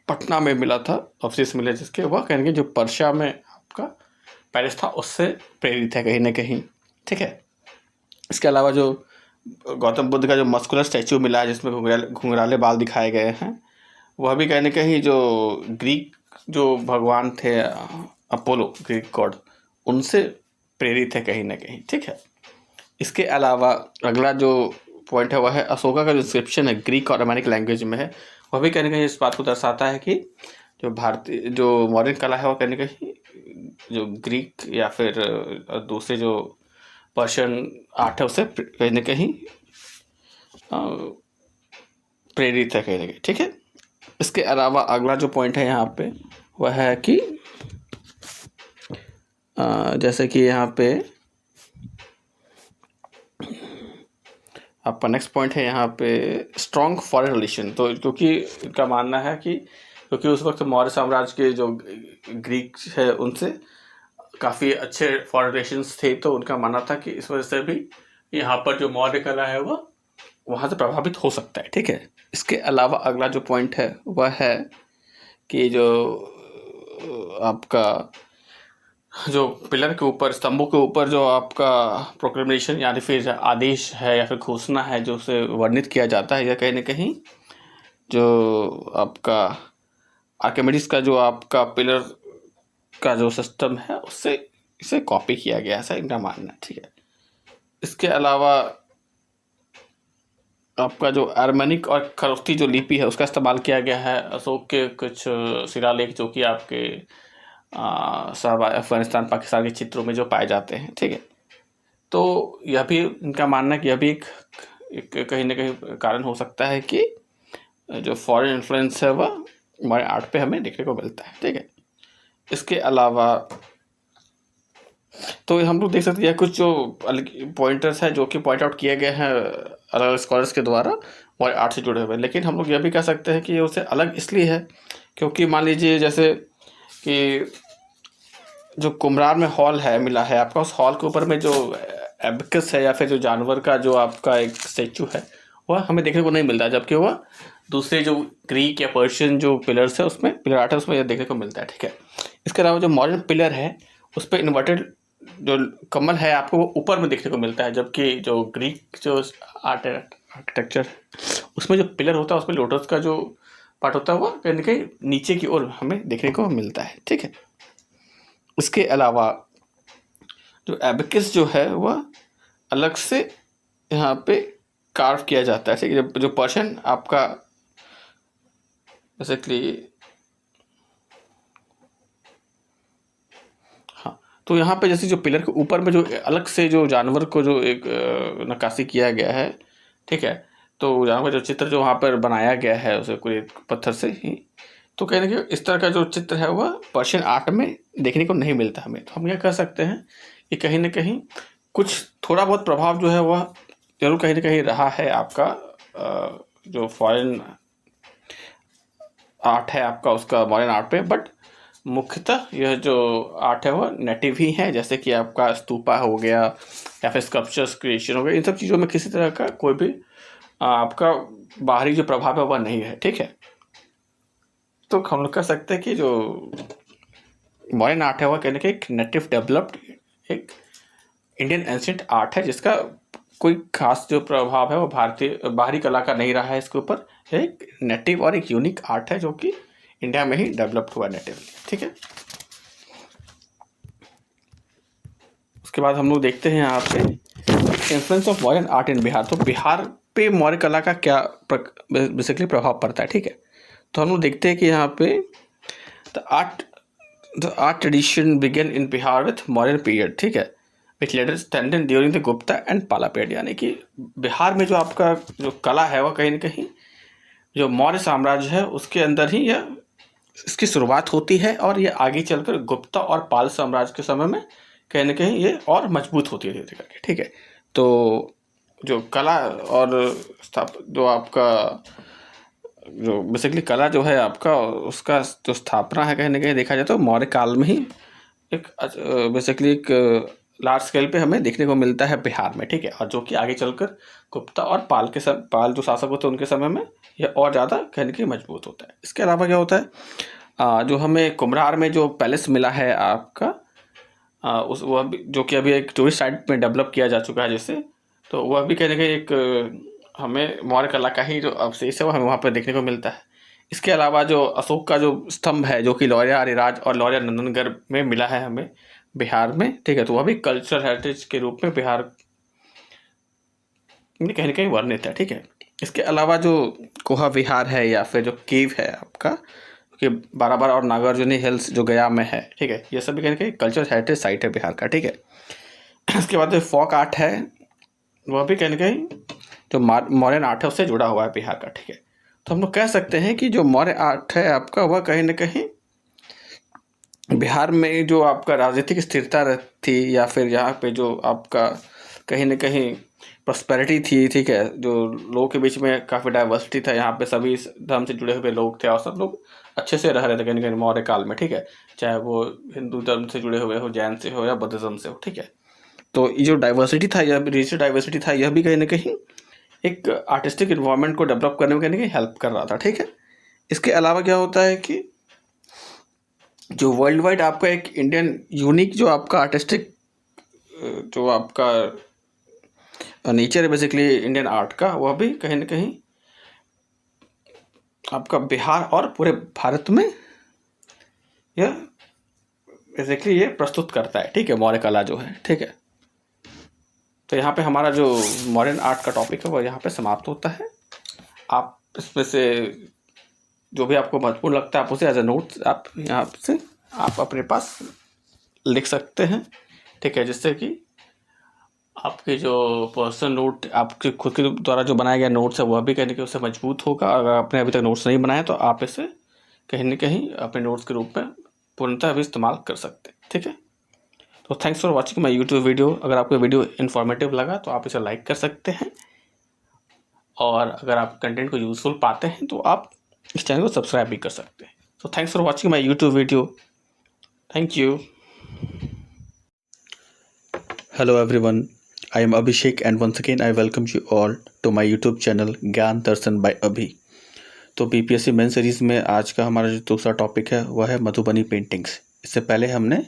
पटना में मिला था, अवशेष मिले जिसके, वह कहीं कि जो पर्शिया में आपका पैलेस था उससे प्रेरित है कहीं ना कहीं। ठीक है, इसके अलावा जो गौतम बुद्ध का जो मस्कुलर स्टैचू मिला है जिसमें घुंघराले बाल दिखाए गए हैं, वह भी कहीं ना कहीं जो ग्रीक जो भगवान थे अपोलो, ग्रीक गॉड, उनसे प्रेरित है कहीं ना कहीं। ठीक है, इसके अलावा अगला जो पॉइंट है वह है अशोका का जो इंस्क्रिप्शन है ग्रीक और रोमैनिक लैंग्वेज में है, वह भी कहीं ना कहीं इस बात को दर्शाता है कि जो भारतीय जो मॉडर्न कला है वह कहीं ना कहीं जो ग्रीक या फिर दूसरे जो पर्शियन आर्ट है उससे कहीं ना कहीं प्रेरित है कहीं ना कहीं। ठीक है, इसके अलावा अगला जो पॉइंट है यहाँ पे वह है कि जैसे कि यहाँ पे आपका नेक्स्ट पॉइंट है यहाँ पे स्ट्रॉन्ग फॉरेन रिलेशन। तो क्योंकि इनका मानना है कि क्योंकि उस वक्त मौर्य साम्राज्य के जो ग्रीक है उनसे काफ़ी अच्छे फॉरेन रिलेशंस थे, तो उनका मानना था कि इस वजह से भी यहाँ पर जो मौर्य कला है वह वहाँ से प्रभावित हो सकता है। ठीक है, इसके अलावा अगला जो पॉइंट है वह है कि जो आपका जो पिलर के ऊपर, स्तंभों के ऊपर जो आपका प्रोक्लेमेशन यानी फिर आदेश है या फिर घोषणा है जो उसे वर्णित किया जाता है, या कहीं ना कहीं जो आपका आर्किमिडीज का जो आपका पिलर का जो सिस्टम है उससे इसे कॉपी किया गया, ऐसा इनका मानना है। ठीक है, इसके अलावा आपका जो आर्मेनिक और खरोस्ती जो लिपि है उसका इस्तेमाल किया गया है अशोक के कुछ शिलालेख जो कि आपके सब अफगानिस्तान पाकिस्तान के चित्रों में जो पाए जाते हैं। ठीक है, तो यह भी इनका मानना है कि यह भी एक कहीं ना कहीं कारण हो सकता है कि जो फॉरेन इन्फ्लुएंस है वह हमारे आर्ट पे हमें देखने को मिलता है। ठीक है, इसके अलावा तो हम लोग देख सकते हैं कुछ जो पॉइंटर्स हैं जो कि पॉइंट आउट किए गए हैं अलग अलग स्कॉलर्स के द्वारा हमारे आर्ट से जुड़े हुए, लेकिन हम लोग यह भी कह सकते हैं कि ये उसे अलग इसलिए है क्योंकि मान लीजिए जैसे कि जो कुम्हरार में हॉल है मिला है आपका, उस हॉल के ऊपर में जो एबकस है या फिर जो जानवर का जो आपका एक स्टैचू है वह हमें देखने को नहीं मिलता, जबकि वह दूसरे जो ग्रीक या पर्शियन जो पिलर्स है उसमें, पिलर आर्ट है उसमें यह देखने को मिलता है। ठीक है, इसके अलावा जो मॉडर्न पिलर है उस पर इन्वर्टेड जो कमल है आपको वो ऊपर में देखने को मिलता है, जबकि जो ग्रीक जो आर्किटेक्चर उसमें जो पिलर होता है उसमें लोटस का जो पार्ट होता है वह कहीं ना कहीं नीचे की ओर हमें देखने को मिलता है। ठीक है, इसके अलावा जो एबकस जो है वह अलग से यहाँ पे कार्व किया जाता है। ठीक है, जो पर्शियन आपका बेसिकली, हाँ, तो यहाँ पे जैसे जो पिलर के ऊपर में जो अलग से जो जानवर को जो एक नक्काशी किया गया है, ठीक है, तो जानवर जो चित्र जो वहाँ पर बनाया गया है उसे कोई पत्थर से ही, तो कहीं ना कहीं इस तरह का जो चित्र है वह पर्शियन आर्ट में देखने को नहीं मिलता हमें। तो हम यह कह सकते हैं कि कहीं ना कहीं कुछ थोड़ा बहुत प्रभाव जो है वह जरूर कहीं ना कहीं रहा है आपका जो फॉरेन आर्ट है आपका उसका मॉडर्न आर्ट पे, बट मुख्यतः यह जो आर्ट है वह नेटिव ही है, जैसे कि आपका स्तूपा हो गया या फिर स्कल्पचर्स क्रिएशन हो गया, इन सब चीज़ों में किसी तरह का कोई भी आपका बाहरी जो प्रभाव है वह नहीं है। ठीक है, तो हम लोग कह सकते हैं कि जो मॉडर्न आर्ट है वह कहने के एक नेटिव डेवलप्ड एक इंडियन एंशिएंट आर्ट है जिसका कोई खास जो प्रभाव है वो भारतीय बाहरी कला का नहीं रहा है इसके ऊपर, एक नेटिव और एक यूनिक आर्ट है जो कि इंडिया में ही डेवलप्ड हुआ नेटिवली। ठीक है, उसके बाद हम लोग देखते हैं यहाँ पे influence of modern art in Bihar. तो बिहार पे मौर्य कला का क्या बेसिकली प्रभाव पड़ता है। ठीक है, तो हम लोग देखते हैं कि यहाँ पे the art the art tradition began in Bihar with Mauryan period, ठीक है, which later standard during the Gupta and Pala period. यानी कि बिहार में जो आपका जो कला है वह कहीं ना कहीं जो मौर्य साम्राज्य है उसके अंदर ही यह इसकी शुरुआत होती है, और ये आगे चलकर गुप्ता और पाल साम्राज्य के समय में कहीं ना कहीं ये और मजबूत होती है धीरे करके, ठीक है। तो जो कला और जो आपका जो बेसिकली कला जो है आपका उसका जो स्थापना है कहीं ना कहीं देखा जाए तो मौर्य काल में ही एक बेसिकली एक लार्ज स्केल पे हमें देखने को मिलता है बिहार में, ठीक है। और जो कि आगे चलकर गुप्ता और पाल जो शासक होते हैं उनके समय में यह और ज़्यादा कहीं ना कहीं मजबूत होता है। इसके अलावा क्या होता है, जो हमें कुम्हरार में जो पैलेस मिला है आपका, उस वह भी जो कि अभी एक टूरिस्ट साइट में डेवलप किया जा चुका है जिससे, तो वह भी कहीं ना कहीं एक हमें मौर्य कला का ही जो अवशेष है वो हमें वहाँ पर देखने को मिलता है। इसके अलावा जो अशोक का जो स्तंभ है जो कि लौर्या अरिराज और लौर्या नंदनगढ़ में मिला है हमें बिहार में, ठीक है, तो वह भी कल्चरल हेरिटेज के रूप में बिहार में कहीं ना कहीं वर्णित है, ठीक है। इसके अलावा जो कोहा विहार है या फिर जो केव है आपका कि बाराबर और नागार्जुनी हिल्स जो गया में है, ठीक है, ये सभी कहीं ना कहीं कल्चरल हेरिटेज साइट है बिहार का, ठीक है। इसके बाद जो फोक आर्ट है वह भी कहीं ना कहीं जो मॉडर्न आर्ट है उससे जुड़ा हुआ है बिहार का, ठीक है। तो हम लोग कह सकते हैं कि जो मौर्य आर्ट है आपका वह कहीं ना कहीं बिहार में जो आपका राजनीतिक स्थिरता थी या फिर यहाँ पे जो आपका कहीं ना कहीं प्रॉस्पेरिटी थी, ठीक है, जो लोगों के बीच में काफ़ी डाइवर्सिटी था, यहाँ पे सभी धर्म से जुड़े हुए लोग थे और सब लोग अच्छे से रह रहे थे कहीं ना कहीं मौर्य काल में, ठीक है, चाहे वो हिंदू धर्म से जुड़े हुए हो, जैन से हो या बुद्धिज्म से हो, ठीक है। तो ये जो डाइवर्सिटी था, यह रिलीजियस डाइवर्सिटी था, यह भी कहीं ना कहीं एक आर्टिस्टिक इन्वायरमेंट को डेवलप करने में कहीं ना कहीं हेल्प कर रहा था, ठीक है। इसके अलावा क्या होता है कि जो वर्ल्ड वाइड आपका एक इंडियन यूनिक जो आपका आर्टिस्टिक जो आपका नेचर है बेसिकली इंडियन आर्ट का, वह भी कहीं ना कहीं आपका बिहार और पूरे भारत में यह बेसिकली ये प्रस्तुत करता है, ठीक है, मौर्य कला जो है, ठीक है। तो यहाँ पे हमारा जो मॉडर्न आर्ट का टॉपिक है वो यहाँ पे समाप्त होता है। आप इसमें से जो भी आपको महत्वपूर्ण लगता है आप उसे एज ए नोट्स आप यहाँ से आप अपने पास लिख सकते हैं, ठीक है, जिससे कि आपके जो पर्सनल नोट आपके खुद के द्वारा जो बनाया गया नोट्स है वह भी कहीं ना कहीं उससे मजबूत होगा। अगर आपने अभी तक नोट्स नहीं बनाए तो आप इसे कहीं ना कहीं अपने नोट्स के रूप में पूर्णतः भी इस्तेमाल कर सकते हैं, ठीक है। तो thanks for watching my YouTube video. अगर आपको वीडियो इन्फॉर्मेटिव लगा तो आप इसे लाइक कर सकते हैं, और अगर आप कंटेंट को यूज़फुल पाते हैं तो आप इस चैनल को सब्सक्राइब भी कर सकते हैं। So thanks for watching my YouTube video. Thank you. Hello everyone, I am Abhishek and once again I welcome you all to my YouTube channel ज्ञान दर्शन by अभी। तो BPSC मेन सीरीज़ में आज का हमारा जो दूसरा टॉपिक है वह है मधुबनी पेंटिंग्स। इससे पहले हमने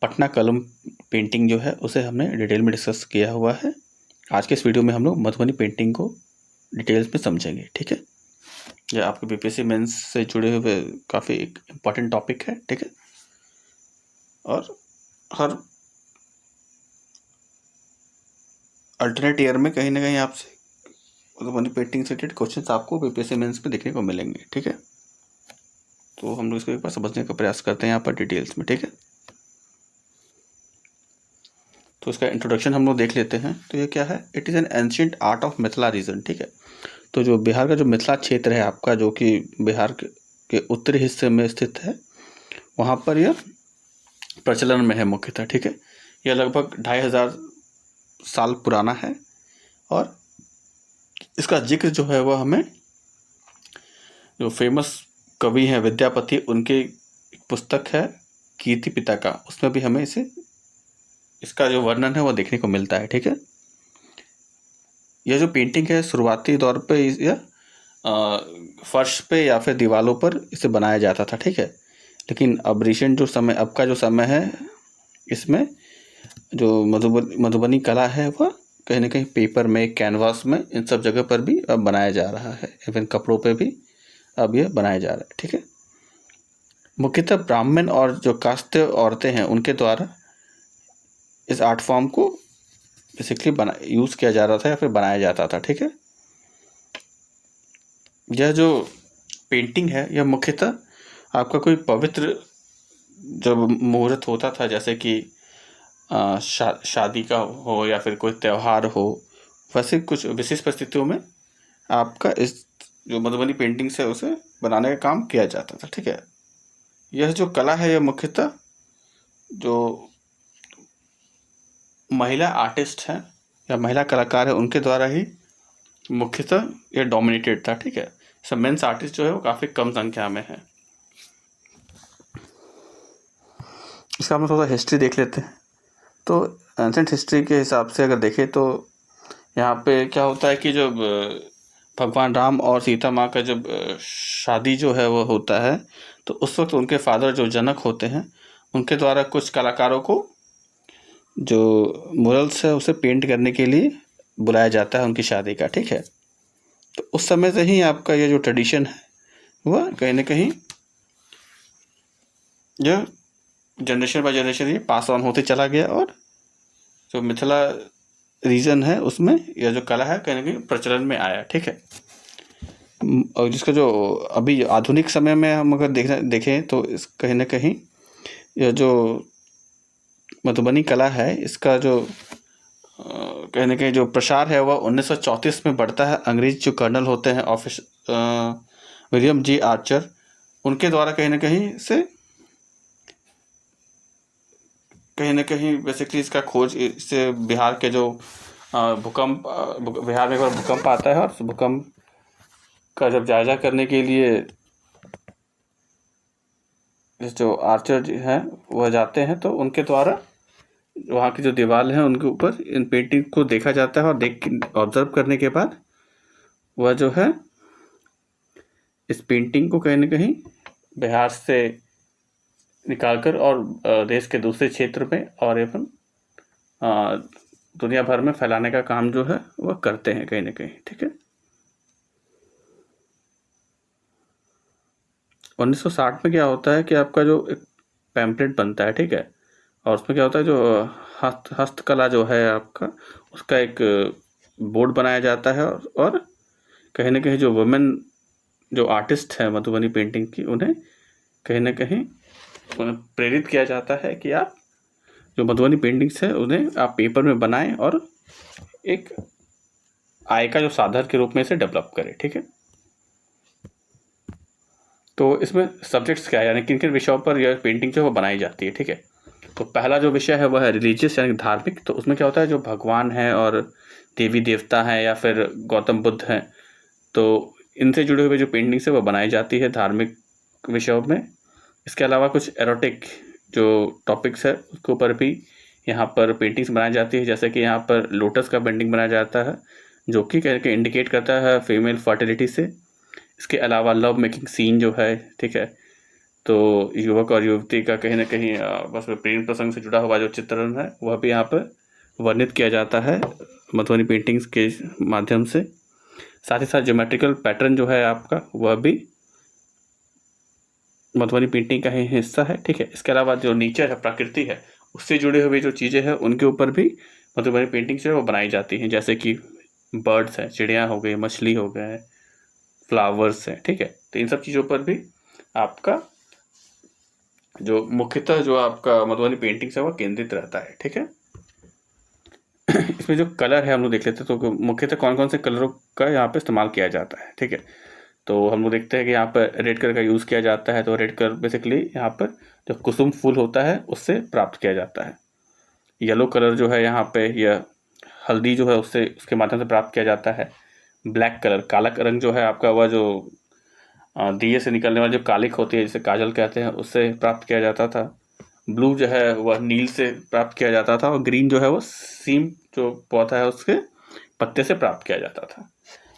पटना कलम पेंटिंग जो है उसे हमने डिटेल में डिस्कस किया हुआ है। आज के इस वीडियो में हम लोग मधुबनी पेंटिंग को डिटेल्स में समझेंगे, ठीक है। यह आपके BPSC मेंस से जुड़े हुए काफ़ी एक इम्पॉर्टेंट टॉपिक है, ठीक है, और हर अल्टरनेट ईयर में कहीं ना कहीं आपसे मधुबनी पेंटिंग से रिलेटेड क्वेश्चंस आपको BPSC मेंस में देखने को मिलेंगे, ठीक है। तो हम लोग इसको एक बार समझने का प्रयास करते हैं यहाँ पर डिटेल्स में, ठीक है। तो इसका इंट्रोडक्शन हम लोग देख लेते हैं। तो ये क्या है, it is an ancient art of Mithila region, ठीक है। तो जो बिहार का जो मिथिला क्षेत्र है आपका, जो कि बिहार के उत्तरी हिस्से में स्थित है, वहाँ पर यह प्रचलन में है मुख्यतः, ठीक है। यह लगभग 2500 साल पुराना है, और इसका जिक्र जो है वह हमें जो फेमस कवि हैं विद्यापति, उनकी एक पुस्तक है कीर्ति पिता का, उसमें भी हमें इसका जो वर्णन है वो देखने को मिलता है, ठीक है। यह जो पेंटिंग है शुरुआती तौर पे यह फर्श पे या फिर दीवारों पर इसे बनाया जाता था, ठीक है। लेकिन अब रिसेंट जो समय अब का जो समय है, इसमें जो मधुबनी कला है वह कहीं ना कहीं पेपर में, कैनवास में, इन सब जगह पर भी अब बनाया जा रहा है। इवन कपड़ों पे भी अब यह बनाया जा रहा है, ठीक है। मुख्यतः ब्राह्मण और जो कास्त औरतें हैं उनके द्वारा इस आर्ट फॉर्म को बेसिकली यूज़ किया जा रहा था या फिर बनाया जाता था, ठीक है। यह जो पेंटिंग है यह मुख्यतः आपका कोई पवित्र जब मुहूर्त होता था, जैसे कि शादी का हो या फिर कोई त्यौहार हो, वैसे कुछ विशेष परिस्थितियों में आपका इस जो मधुबनी पेंटिंग्स है उसे बनाने का काम किया जाता था। ठीक है, यह जो कला है यह मुख्यतः जो महिला आर्टिस्ट हैं या महिला कलाकार है उनके द्वारा ही मुख्यतः ये डोमिनेटेड था। ठीक है, सब मेंस आर्टिस्ट जो है वो काफ़ी कम संख्या में है। इसका हम थोड़ा हिस्ट्री देख लेते हैं। तो एंसेंट हिस्ट्री के हिसाब से अगर देखें तो यहाँ पे क्या होता है कि जब भगवान राम और सीता माँ का जब शादी जो है वो होता है, तो उस वक्त उनके फादर जो जनक होते हैं उनके द्वारा कुछ कलाकारों को जो मुरल्स है उसे पेंट करने के लिए बुलाया जाता है उनकी शादी का। ठीक है, तो उस समय से ही आपका ये जो ट्रेडिशन है वह कहीं ना कहीं यह जनरेशन बाय जनरेशन ये पास ऑन होते चला गया, और जो मिथिला रीजन है उसमें यह जो कला है कहीं ना कहीं प्रचलन में आया। ठीक है, और जिसका जो अभी आधुनिक समय में हम अगर देखें तो इस कहीं ना कहीं यह जो मधुबनी कला है इसका जो कहीं ना कहीं जो प्रसार है वह 1934 में बढ़ता है। अंग्रेज जो कर्नल होते हैं विलियम जी आर्चर, उनके द्वारा कहीं ना कहीं से बेसिकली इसका खोज, इससे बिहार के जो भूकंप बिहार में एक बार भूकंप आता है, और उस भूकंप का जब जायजा करने के लिए जो आर्चर हैं वह जाते हैं, तो उनके द्वारा वहाँ की जो दीवार है उनके ऊपर इन पेंटिंग को देखा जाता है, और ऑब्जर्व करने के बाद वह जो है इस पेंटिंग को कहीं ना कहीं बिहार से निकालकर और देश के दूसरे क्षेत्र में और एवं दुनिया भर में फैलाने का काम जो है वह करते हैं कहीं ना कहीं। ठीक है, 1960 में क्या होता है कि आपका जो एक पैम्पलेट बनता है। ठीक है, और उसमें क्या होता है, जो हस्तकला जो है आपका उसका एक बोर्ड बनाया जाता है, और कहीं ना कहीं जो वुमेन जो आर्टिस्ट है मधुबनी पेंटिंग की, उन्हें कहीं ना कहीं उन्हें प्रेरित किया जाता है कि आप जो मधुबनी पेंटिंग्स है उन्हें आप पेपर में बनाएं और एक आय का जो साधन के रूप में इसे डेवलप करें। ठीक है, तो इसमें सब्जेक्ट्स क्या है, यानी किन किन विषयों पर यह पेंटिंग जो है वो बनाई जाती है। ठीक है, तो पहला जो विषय है वह है रिलीजियस यानी धार्मिक। तो उसमें क्या होता है, जो भगवान है और देवी देवता हैं या फिर गौतम बुद्ध हैं, तो इनसे जुड़े हुए जो पेंटिंग्स है वो बनाई जाती है धार्मिक विषयों में। इसके अलावा कुछ एरोटिक जो टॉपिक्स है उसके ऊपर भी यहाँ पर पेंटिंग्स बनाई जाती है, जैसे कि यहाँ पर लोटस का पेंटिंग बनाया जाता है जो कि कह के इंडिकेट करता है फीमेल फर्टिलिटी से। इसके अलावा लव मेकिंग सीन जो है, ठीक है, तो युवक और युवती का कहीं ना कहीं बस प्रेम प्रसंग से जुड़ा हुआ जो चित्रण है वह भी यहाँ पर वर्णित किया जाता है मधुबनी पेंटिंग्स के माध्यम से। साथ ही साथ ज्योमेट्रिकल पैटर्न जो है आपका वह भी मधुबनी पेंटिंग का ही हिस्सा है। ठीक है, इसके अलावा जो नेचर है, प्रकृति है, उससे जुड़े हुए जो चीज़ें हैं उनके ऊपर भी मधुबनी पेंटिंग जो है वो बनाई जाती हैं, जैसे कि बर्ड्स हैं, चिड़िया हो गई, मछली हो गए, फ्लावर्स हैं। ठीक है, तो इन सब चीज़ों पर भी आपका जो मुख्यतः जो आपका मधुबनी पेंटिंग्स है वह केंद्रित रहता है। ठीक है, इसमें जो कलर है हम लोग देख लेते हैं, तो मुख्यतः कौन कौन से कलरों का यहाँ पे इस्तेमाल किया जाता है। ठीक है, तो हम लोग देखते हैं कि यहाँ पर रेड कलर का यूज़ किया जाता है। तो रेड कलर बेसिकली यहाँ पर जो कुसुम फूल होता है उससे प्राप्त किया जाता है। येलो कलर जो है यहाँ पे यह हल्दी जो है उससे उसके माध्यम से प्राप्त किया जाता है। ब्लैक कलर, काला रंग जो है आपका वह जो दिए से निकलने वाली जो कालिक होती है जिसे काजल कहते हैं उससे प्राप्त किया जाता था। ब्लू जो है वह नील से प्राप्त किया जाता था, और ग्रीन जो है वो सीम जो पौधा है उसके पत्ते से प्राप्त किया जाता था।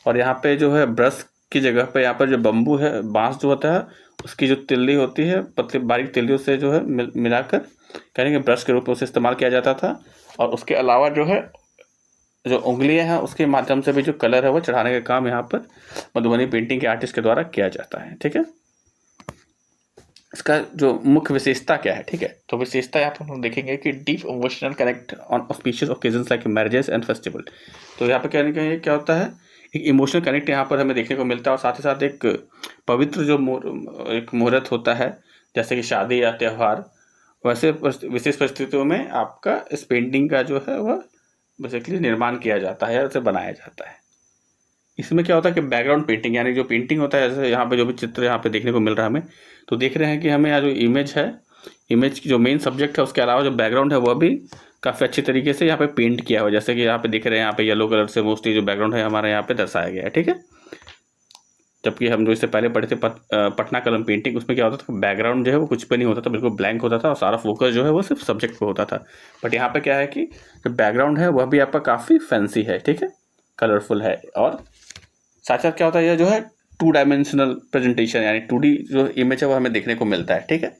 और यहाँ पे जो है ब्रश की जगह पे यहाँ पर जो बम्बू है, बांस जो होता है उसकी जो तिल्ली होती है, पतली बारीक तिल्लियों से जो है मिलाकर कहने के ब्रश के रूप में उसे इस्तेमाल किया जाता था। और उसके अलावा जो है जो उंगलियां हैं उसके माध्यम से भी जो कलर है वो चढ़ाने का काम यहाँ पर मधुबनी पेंटिंग के आर्टिस्ट के द्वारा किया जाता है। ठीक है, इसका जो मुख्य विशेषता क्या है। ठीक है, तो विशेषता यहाँ पर हम देखेंगे कि deep emotional connect on auspicious occasions like marriages and festival. तो यहाँ पर कहने का क्या होता है, एक इमोशनल कनेक्ट यहाँ पर हमें देखने को मिलता है, और साथ ही साथ एक पवित्र जो एक मुहूर्त होता है जैसे कि शादी या त्यौहार, वैसे विशेष परिस्थितियों में आपका इस पेंटिंग का जो है वह बेसिकली निर्माण किया जाता है या उसे बनाया जाता है। इसमें क्या होता है कि बैकग्राउंड पेंटिंग, यानी जो पेंटिंग होता है, जैसे यहाँ पे जो भी चित्र यहाँ पे देखने को मिल रहा है हमें, तो देख रहे हैं कि हमें यहाँ जो इमेज है, इमेज की जो मेन सब्जेक्ट है उसके अलावा जो बैकग्राउंड है वह भी काफ़ी अच्छी तरीके से यहाँ पे पेंट किया हुआ है। जैसे कि यहाँ पे देख रहे हैं, यहाँ पे येलो कलर से मोस्टली जो बैकग्राउंड है हमारे यहाँ पे दर्शाया गया है, ठीक है। जबकि हम जो इससे पहले पढ़े थे पटना कलम पेंटिंग, उसमें क्या होता था, बैकग्राउंड जो है वो कुछ पे नहीं होता था, बिल्कुल ब्लैंक होता था और सारा फोकस जो है वो सिर्फ सब्जेक्ट पे होता था। बट यहाँ पे क्या है कि जो बैकग्राउंड है वह भी आपका काफ़ी फैंसी है, ठीक है, कलरफुल है। और साथ साथ क्या होता है, यह जो है 2 डायमेंशनल प्रेजेंटेशन, यानी 2D जो इमेज है वो हमें देखने को मिलता है, ठीक है।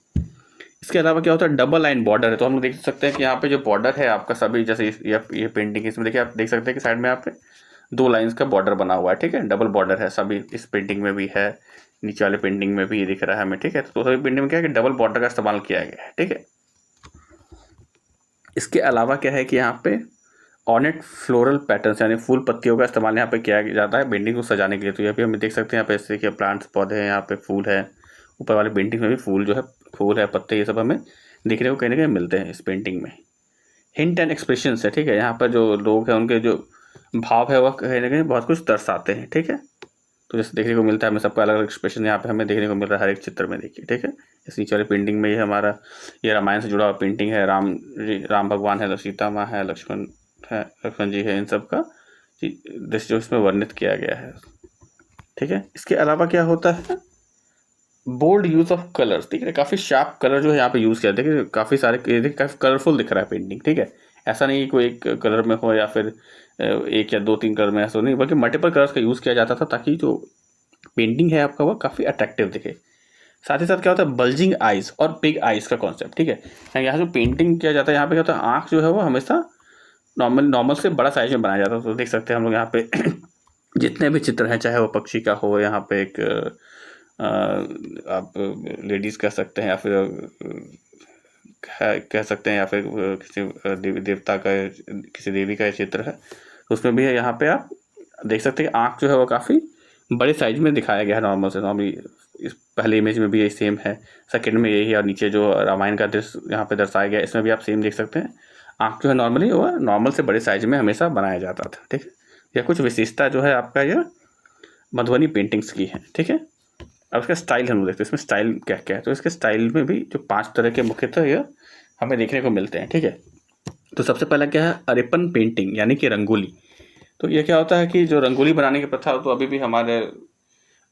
इसके अलावा क्या होता है, डबल लाइन बॉर्डर है। तो हम लोग देख सकते हैं कि यहाँ पे जो बॉर्डर है आपका सभी, जैसे ये पेंटिंग, इसमें देखिए आप देख सकते हैं कि साइड में यहाँ पे 2 लाइंस का बॉर्डर बना हुआ है, ठीक है, डबल बॉर्डर है सभी, इस पेंटिंग में भी है, नीचे वाले पेंटिंग में भी दिख रहा है हमें, ठीक है। तो सभी पेंटिंग में क्या है कि डबल बॉर्डर का इस्तेमाल किया गया है, ठीक है। इसके अलावा क्या है कि यहाँ पे ऑर्नेट फ्लोरल पैटर्न्स, यानी फूल पत्तियों का इस्तेमाल यहाँ पे किया जाता है पेंटिंग को सजाने के लिए। तो यहाँ पे हम देख सकते हैं, यहाँ पे जैसे कि प्लांट्स, पौधे हैं, यहाँ पे फूल है, ऊपर वाले पेंटिंग में भी फूल जो है, फूल है, पत्ते, ये सब हमें देखने को कहीं ना कहीं मिलते हैं इस पेंटिंग में। हिंट एंड एक्सप्रेशन है, ठीक है, यहाँ पर जो लोग हैं उनके जो भाव है वह कहीं ना कहीं बहुत कुछ दर्शाते हैं, ठीक है। तो जैसे देखने को मिलता है हमें सबका अलग अलग एक्सप्रेशन यहाँ पे हमें देखने को मिल रहा है हर एक चित्र में, देखिए, ठीक है। इस नीचे वाली पेंटिंग में ये हमारा ये रामायण से जुड़ा हुआ पेंटिंग है, राम भगवान है, सीता माँ है, लक्ष्मण है, लक्ष्मण जी है, इन सब का दृश्य जो इसमें वर्णित किया गया है, ठीक है। इसके अलावा क्या होता है, बोल्ड यूज ऑफ कलर्स, ठीक है, काफ़ी शार्प कलर जो है यहाँ पे यूज़ किया, देखिए काफ़ी सारे, काफ़ी कलरफुल दिख रहा है पेंटिंग, ठीक है। ऐसा नहीं कि कोई एक कलर में हो या फिर एक या 2-3 कलर में, ऐसा नहीं, बल्कि मल्टीपल कलर्स का यूज़ किया जाता था ताकि जो पेंटिंग है आपका वह काफ़ी अट्रैक्टिव दिखे। साथ ही साथ क्या होता है, बल्जिंग आइज और बिग आइज का कॉन्सेप्ट, ठीक है। यहाँ जो पेंटिंग किया जाता है, यहाँ पे क्या होता है, आँख जो है वो हमेशा नॉर्मल से बड़ा साइज में बनाया जाता है। तो देख सकते हैं हम लोग यहाँ पे जितने भी चित्र हैं, चाहे वो पक्षी का हो, यहाँ पे एक आप लेडीज़ कह सकते हैं, या फिर कह सकते हैं, या फिर किसी देवता का, किसी देवी का चित्र है, तो उसमें भी है, यहाँ पे आप देख सकते हैं आँख जो है वो काफ़ी बड़े साइज में दिखाया गया है नॉर्मल से। नॉर्मली इस पहले इमेज में भी यही सेम है, सेकंड में यही है, और नीचे जो रामायण का दृश्य यहाँ पे दर्शाया गया है इसमें भी आप सेम देख सकते हैं। आँख जो है नॉर्मली वो नॉर्मल से बड़े साइज में हमेशा बनाया जाता था, ठीक है। यह कुछ विशेषता जो है आपका यह मधुबनी पेंटिंग्स की है, ठीक है। अब इसका स्टाइल हम लोग देखते हैं, इसमें स्टाइल क्या क्या है। तो इसके स्टाइल में भी जो 5 तरह के मुख्यतः यह हमें देखने को मिलते हैं, ठीक है। तो सबसे पहला क्या है, अरेपन पेंटिंग, यानी कि रंगोली। तो ये क्या होता है कि जो रंगोली बनाने की प्रथा तो अभी भी हमारे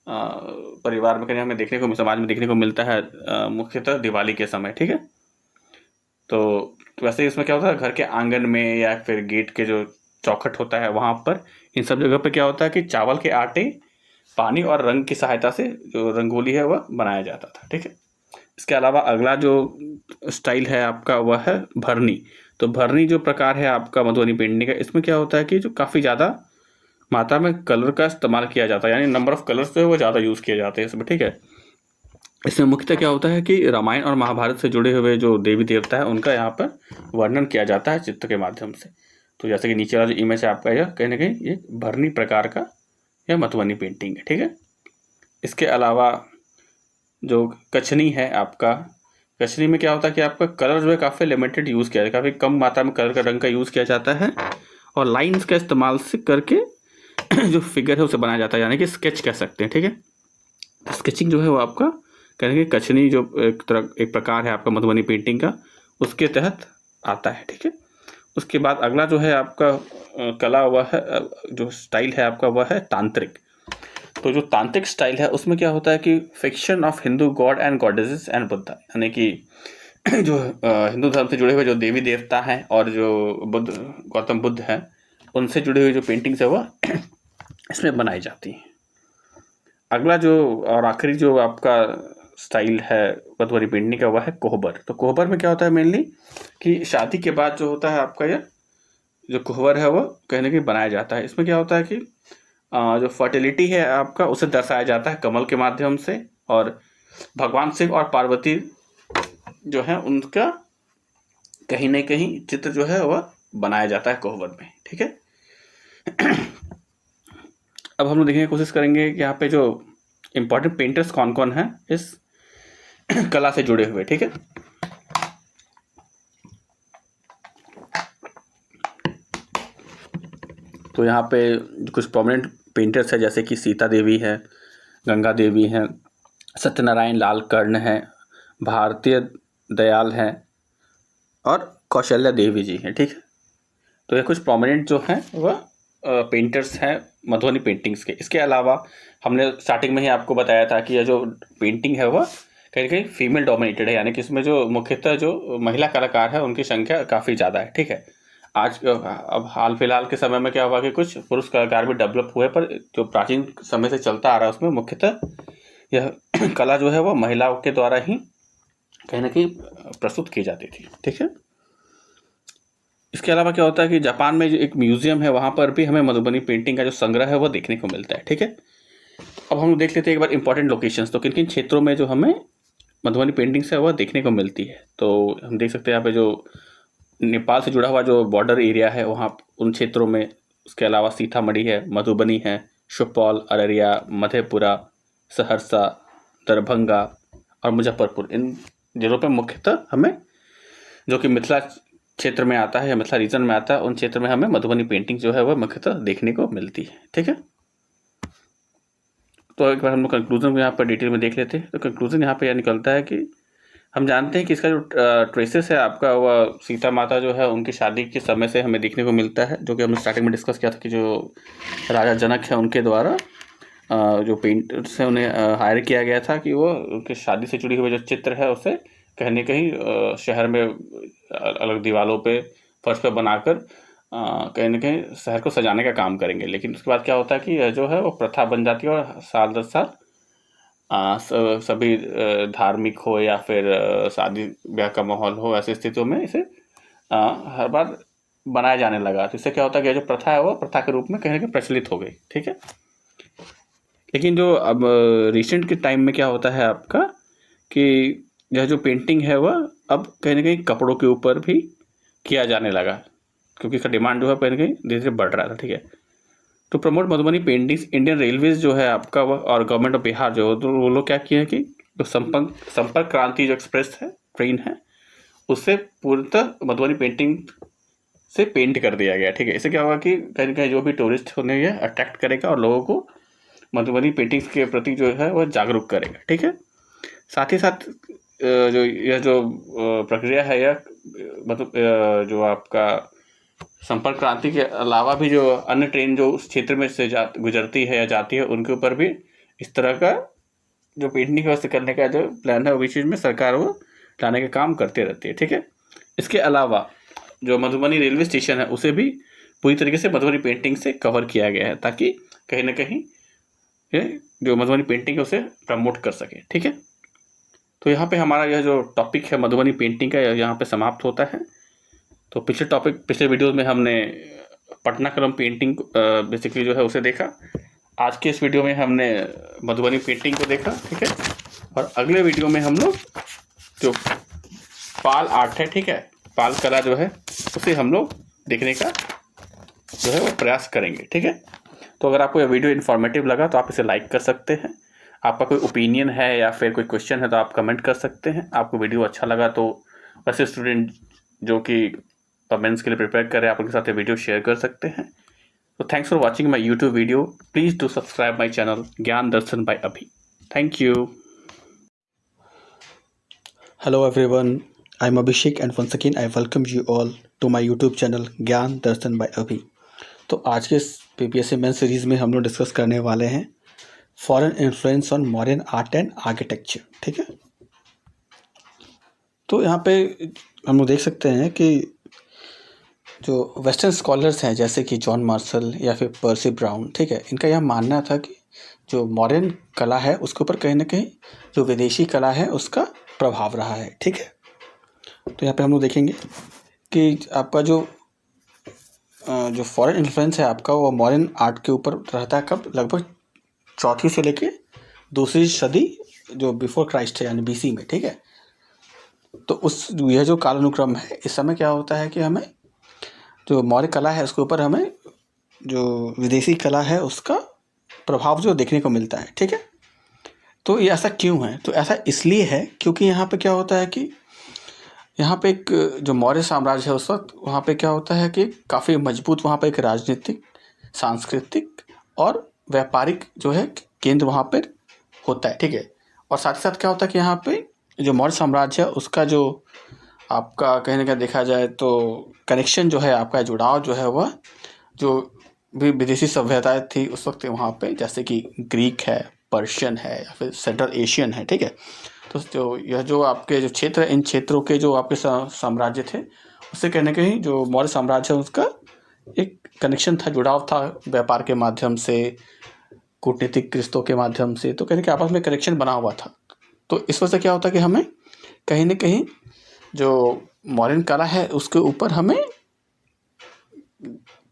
परिवार में कहीं हमें देखने को, समाज में देखने को मिलता है, मुख्यतः दिवाली के समय, ठीक है। तो वैसे इसमें क्या होता है, घर के आंगन में या फिर गेट के जो चौखट होता है वहाँ पर, इन सब जगह पे क्या होता है कि चावल के आटे, पानी और रंग की सहायता से जो रंगोली है वह बनाया जाता था, ठीक है। इसके अलावा अगला जो स्टाइल है आपका वह है भरनी। तो भरनी जो प्रकार है आपका मधुबनी पेंटिंग का, इसमें क्या होता है कि जो काफ़ी ज़्यादा मात्रा में कलर का इस्तेमाल किया जाता है, यानी नंबर ऑफ कलर्स जो है वो ज़्यादा यूज़ किए जाते हैं इसमें, ठीक है। इसमें मुख्यतः क्या होता है कि रामायण और महाभारत से जुड़े हुए जो देवी देवता है उनका यहाँ पर वर्णन किया जाता है चित्र के माध्यम से। तो जैसे कि नीचे वाला जो इमेज है आपका, यह कहीं ना कहीं ये भरनी प्रकार का यह मधुबनी पेंटिंग है, ठीक है। इसके अलावा जो कचनी है आपका, कचनी में क्या होता है कि आपका कलर जो है काफ़ी लिमिटेड यूज़ किया जाता है, काफ़ी कम मात्रा में कलर का रंग का यूज़ किया जाता है, और लाइंस का इस्तेमाल से करके जो फिगर है उसे बनाया जाता है, यानी कि स्केच कह सकते हैं, ठीक है। स्केचिंग जो है वो आपका कहने की कचनी जो एक प्रकार है आपका मधुबनी पेंटिंग का, उसके तहत आता है, ठीक है। उसके बाद अगला जो है आपका कला वह है, जो स्टाइल है आपका वह है तांत्रिक। तो जो तांत्रिक स्टाइल है उसमें क्या होता है कि fiction of Hindu God and goddesses and Buddha, यानी कि जो हिंदू धर्म से जुड़े हुए जो देवी देवता हैं और जो गौतम बुद्ध हैं उनसे जुड़े हुए जो पेंटिंग्स है वह इसमें बनाई जाती हैं। अगला जो और आखिरी जो आपका स्टाइल है मधुबनी पेंटिंग का वह है कोहबर। तो कोहबर में क्या होता है मेनली कि शादी के बाद जो होता है आपका यह जो कोहबर है वह कहीं ना कहीं बनाया जाता है। इसमें क्या होता है कि जो फर्टिलिटी है आपका उसे दर्शाया जाता है कमल के माध्यम से, और भगवान शिव और पार्वती जो है उनका कहीं ना कहीं चित्र जो है वह बनाया जाता है कोहबर में, ठीक है। अब हम लोग देखने की कोशिश करेंगे कि यहाँ पे जो इम्पोर्टेंट पेंटर्स कौन कौन हैं इस कला से जुड़े हुए, ठीक है। तो यहाँ पे कुछ प्रोमिनेंट पेंटर्स है, जैसे कि सीता देवी है, गंगा देवी है, सत्यनारायण लाल कर्ण है, भारतीय दयाल है और कौशल्या देवी जी हैं, ठीक है। तो ये कुछ प्रोमिनेंट जो हैं वह पेंटर्स हैं मधुबनी पेंटिंग्स के। इसके अलावा हमने स्टार्टिंग में ही आपको बताया था कि यह जो पेंटिंग है वह कहीं कहीं फीमेल डोमिनेटेड है, यानी कि इसमें जो मुख्यतः जो महिला कलाकार है उनकी संख्या काफ़ी ज़्यादा है, ठीक है। आज अब हाल फिलहाल के समय में क्या हुआ कि कुछ पुरुष कलाकार भी डेवलप हुए, पर जो प्राचीन समय से चलता आ रहा है उसमें मुख्यतः यह कला जो है वह महिलाओं के द्वारा ही कहीं ना कहीं प्रस्तुत की जाती थी, ठीक है। इसके अलावा क्या होता है कि जापान में जो एक म्यूजियम है वहाँ पर भी हमें मधुबनी पेंटिंग का जो संग्रह है वो देखने को मिलता है, ठीक है। अब हम देख लेते हैं एक बार इंपॉर्टेंट लोकेशंस, तो किन किन क्षेत्रों में जो हमें मधुबनी पेंटिंग्स है वह देखने को मिलती है। तो हम देख सकते हैं यहाँ पे जो नेपाल से जुड़ा हुआ जो बॉर्डर एरिया है वहाँ उन क्षेत्रों में, उसके अलावा सीतामढ़ी है, मधुबनी है, सुपौल, अररिया, मधेपुरा, सहरसा, दरभंगा और मुजफ्फरपुर, इन जिलों पर मुख्यतः हमें, जो कि मिथिला क्षेत्र में आता है या मिथिला रीजन में आता है, उन क्षेत्र में हमें मधुबनी पेंटिंग जो है वह मुख्यतः देखने को मिलती है, ठीक है। तो एक बार हम लोग कंक्लूजन को यहाँ पर डिटेल में देख लेते हैं। तो कंक्लूजन यहाँ पे यह निकलता है कि हम जानते हैं कि इसका जो ट्रेसेस है आपका, वह सीता माता जो है उनकी शादी के समय से हमें देखने को मिलता है, जो कि हमने स्टार्टिंग में डिस्कस किया था कि जो राजा जनक है उनके द्वारा जो पेंटर्स है उन्हें हायर किया गया था कि वो उनकी शादी से जुड़ी हुई जो चित्र है उसे कहीं ना कहीं शहर में अलग दीवारों पे, फर्श पे बनाकर कहीं ना कहीं शहर को सजाने का काम करेंगे। लेकिन उसके बाद क्या होता है कि यह जो है वो प्रथा बन जाती है और साल दर साल सभी धार्मिक हो या फिर शादी ब्याह का माहौल हो, ऐसी स्थितियों में इसे हर बार बनाया जाने लगा। तो इससे क्या होता है कि जो प्रथा है वो प्रथा के रूप में कहीं ना कहीं प्रचलित हो गई, ठीक है। लेकिन जो अब रिसेंट के टाइम में क्या होता है आपका कि यह जो पेंटिंग है वह अब कहीं ना कहीं कपड़ों के ऊपर भी किया जाने लगा, क्योंकि इसका डिमांड जो है कहीं ना कहीं धीरे धीरे बढ़ रहा था, ठीक है। तो promote Madhubani paintings, Indian railways जो है आपका वह और गवर्नमेंट ऑफ बिहार जो तो वो लोग क्या किए हैं कि जो संपर्क क्रांति जो एक्सप्रेस है ट्रेन है उससे पूर्णतः मधुबनी पेंटिंग से पेंट कर दिया गया, ठीक है। इससे क्या होगा कि कहीं ना कहीं जो भी टूरिस्ट उन्हें यह अट्रैक्ट करेगा और लोगों को मधुबनी पेंटिंग्स के प्रति जो है वह जागरूक करेगा, ठीक है। साथ ही साथ जो यह जो प्रक्रिया है यह मतलब जो आपका संपर्क क्रांति के अलावा भी जो अन्य ट्रेन जो उस क्षेत्र में से गुजरती है या जाती है उनके ऊपर भी इस तरह का जो पेंटिंग व्यवस्था करने का जो प्लान है वो बीच में सरकार वो लाने का काम करते रहती है, ठीक है। इसके अलावा जो मधुबनी रेलवे स्टेशन है उसे भी पूरी तरीके से मधुबनी पेंटिंग से कवर किया गया है, ताकि कहीं ना कहीं ये जो मधुबनी पेंटिंग है उसे प्रमोट कर सके, ठीक है। तो यहाँ पे हमारा यह जो टॉपिक है मधुबनी पेंटिंग का यहाँ पे समाप्त होता है। तो पिछले वीडियो में हमने पटनाक्रम पेंटिंग बेसिकली जो है उसे देखा। आज के इस वीडियो में हमने मधुबनी पेंटिंग को देखा, ठीक है। और अगले वीडियो में हम लोग जो पाल आर्ट है, ठीक है, पाल कला जो है उसे हम लोग देखने का जो है वो प्रयास करेंगे, ठीक है। तो अगर आपको यह वीडियो इन्फॉर्मेटिव लगा तो आप इसे लाइक कर सकते हैं। आपका कोई ओपिनियन है या फिर कोई क्वेश्चन है तो आप कमेंट कर सकते हैं। आपको वीडियो अच्छा लगा तो वैसे स्टूडेंट जो कि मेंस के लिए प्रिपेयर कर रहे हैं आप उनके साथ ये वीडियो शेयर कर सकते हैं। तो thanks for watching my YouTube video. Please do subscribe my channel Gyan Darshan bye अभी। Thank you. Hello everyone, I'm Abhishek and once again I welcome you all to my YouTube channel ज्ञान दर्शन by अभी। तो आज के इस PPSC मेन सीरीज़ में हम लोग डिस्कस करने वाले हैं foreign influence on modern art and architecture, ठीक है। तो यहाँ पे हम लोग देख सकते हैं कि जो वेस्टर्न स्कॉलर्स हैं जैसे कि जॉन मार्शल या फिर पर्सी ब्राउन, ठीक है, इनका यह मानना था कि जो मॉडर्न कला है उसके ऊपर कहीं ना कहीं जो विदेशी कला है उसका प्रभाव रहा है, ठीक है। तो यहाँ पे हम लोग देखेंगे कि आपका जो फॉरेन इन्फ्लुएंस है आपका वो मॉडर्न आर्ट के ऊपर रहता है कब, लगभग चौथी से लेके दूसरी सदी जो बिफोर क्राइस्ट है यानी BC में, ठीक है। तो उस यह जो कालानुक्रम है इस समय क्या होता है कि हमें जो मौर्य कला है उसके ऊपर हमें जो विदेशी कला है उसका प्रभाव जो देखने को मिलता है, ठीक है। तो ये ऐसा क्यों है? तो ऐसा इसलिए है क्योंकि यहाँ पे क्या होता है कि यहाँ पे एक जो मौर्य साम्राज्य है उस वक्त वहाँ पे क्या होता है कि काफ़ी मजबूत वहाँ पे एक राजनीतिक, सांस्कृतिक और व्यापारिक जो है केंद्र वहाँ पर होता है, ठीक है। और साथ ही साथ क्या होता है कि यहाँ पे जो मौर्य साम्राज्य है उसका जो आपका कहीं ना कहीं देखा जाए तो कनेक्शन जो है, आपका जुड़ाव जो है वह जो भी विदेशी सभ्यताएं थी उस वक्त वहाँ पे, जैसे कि ग्रीक है, पर्शियन है या फिर सेंट्रल एशियन है, ठीक है। तो जो यह जो आपके जो क्षेत्र, इन क्षेत्रों के जो आपके साम्राज्य थे उससे कहीं ना कहीं जो मौर्य साम्राज्य है उसका एक कनेक्शन था, जुड़ाव था व्यापार के माध्यम से, कूटनीतिक रिश्तों के माध्यम से, तो कहीं ना कहीं आपस में कनेक्शन बना हुआ था। तो इस वजह से क्या होता है कि हमें कहीं ना कहीं जो मॉडर्न कला है उसके ऊपर हमें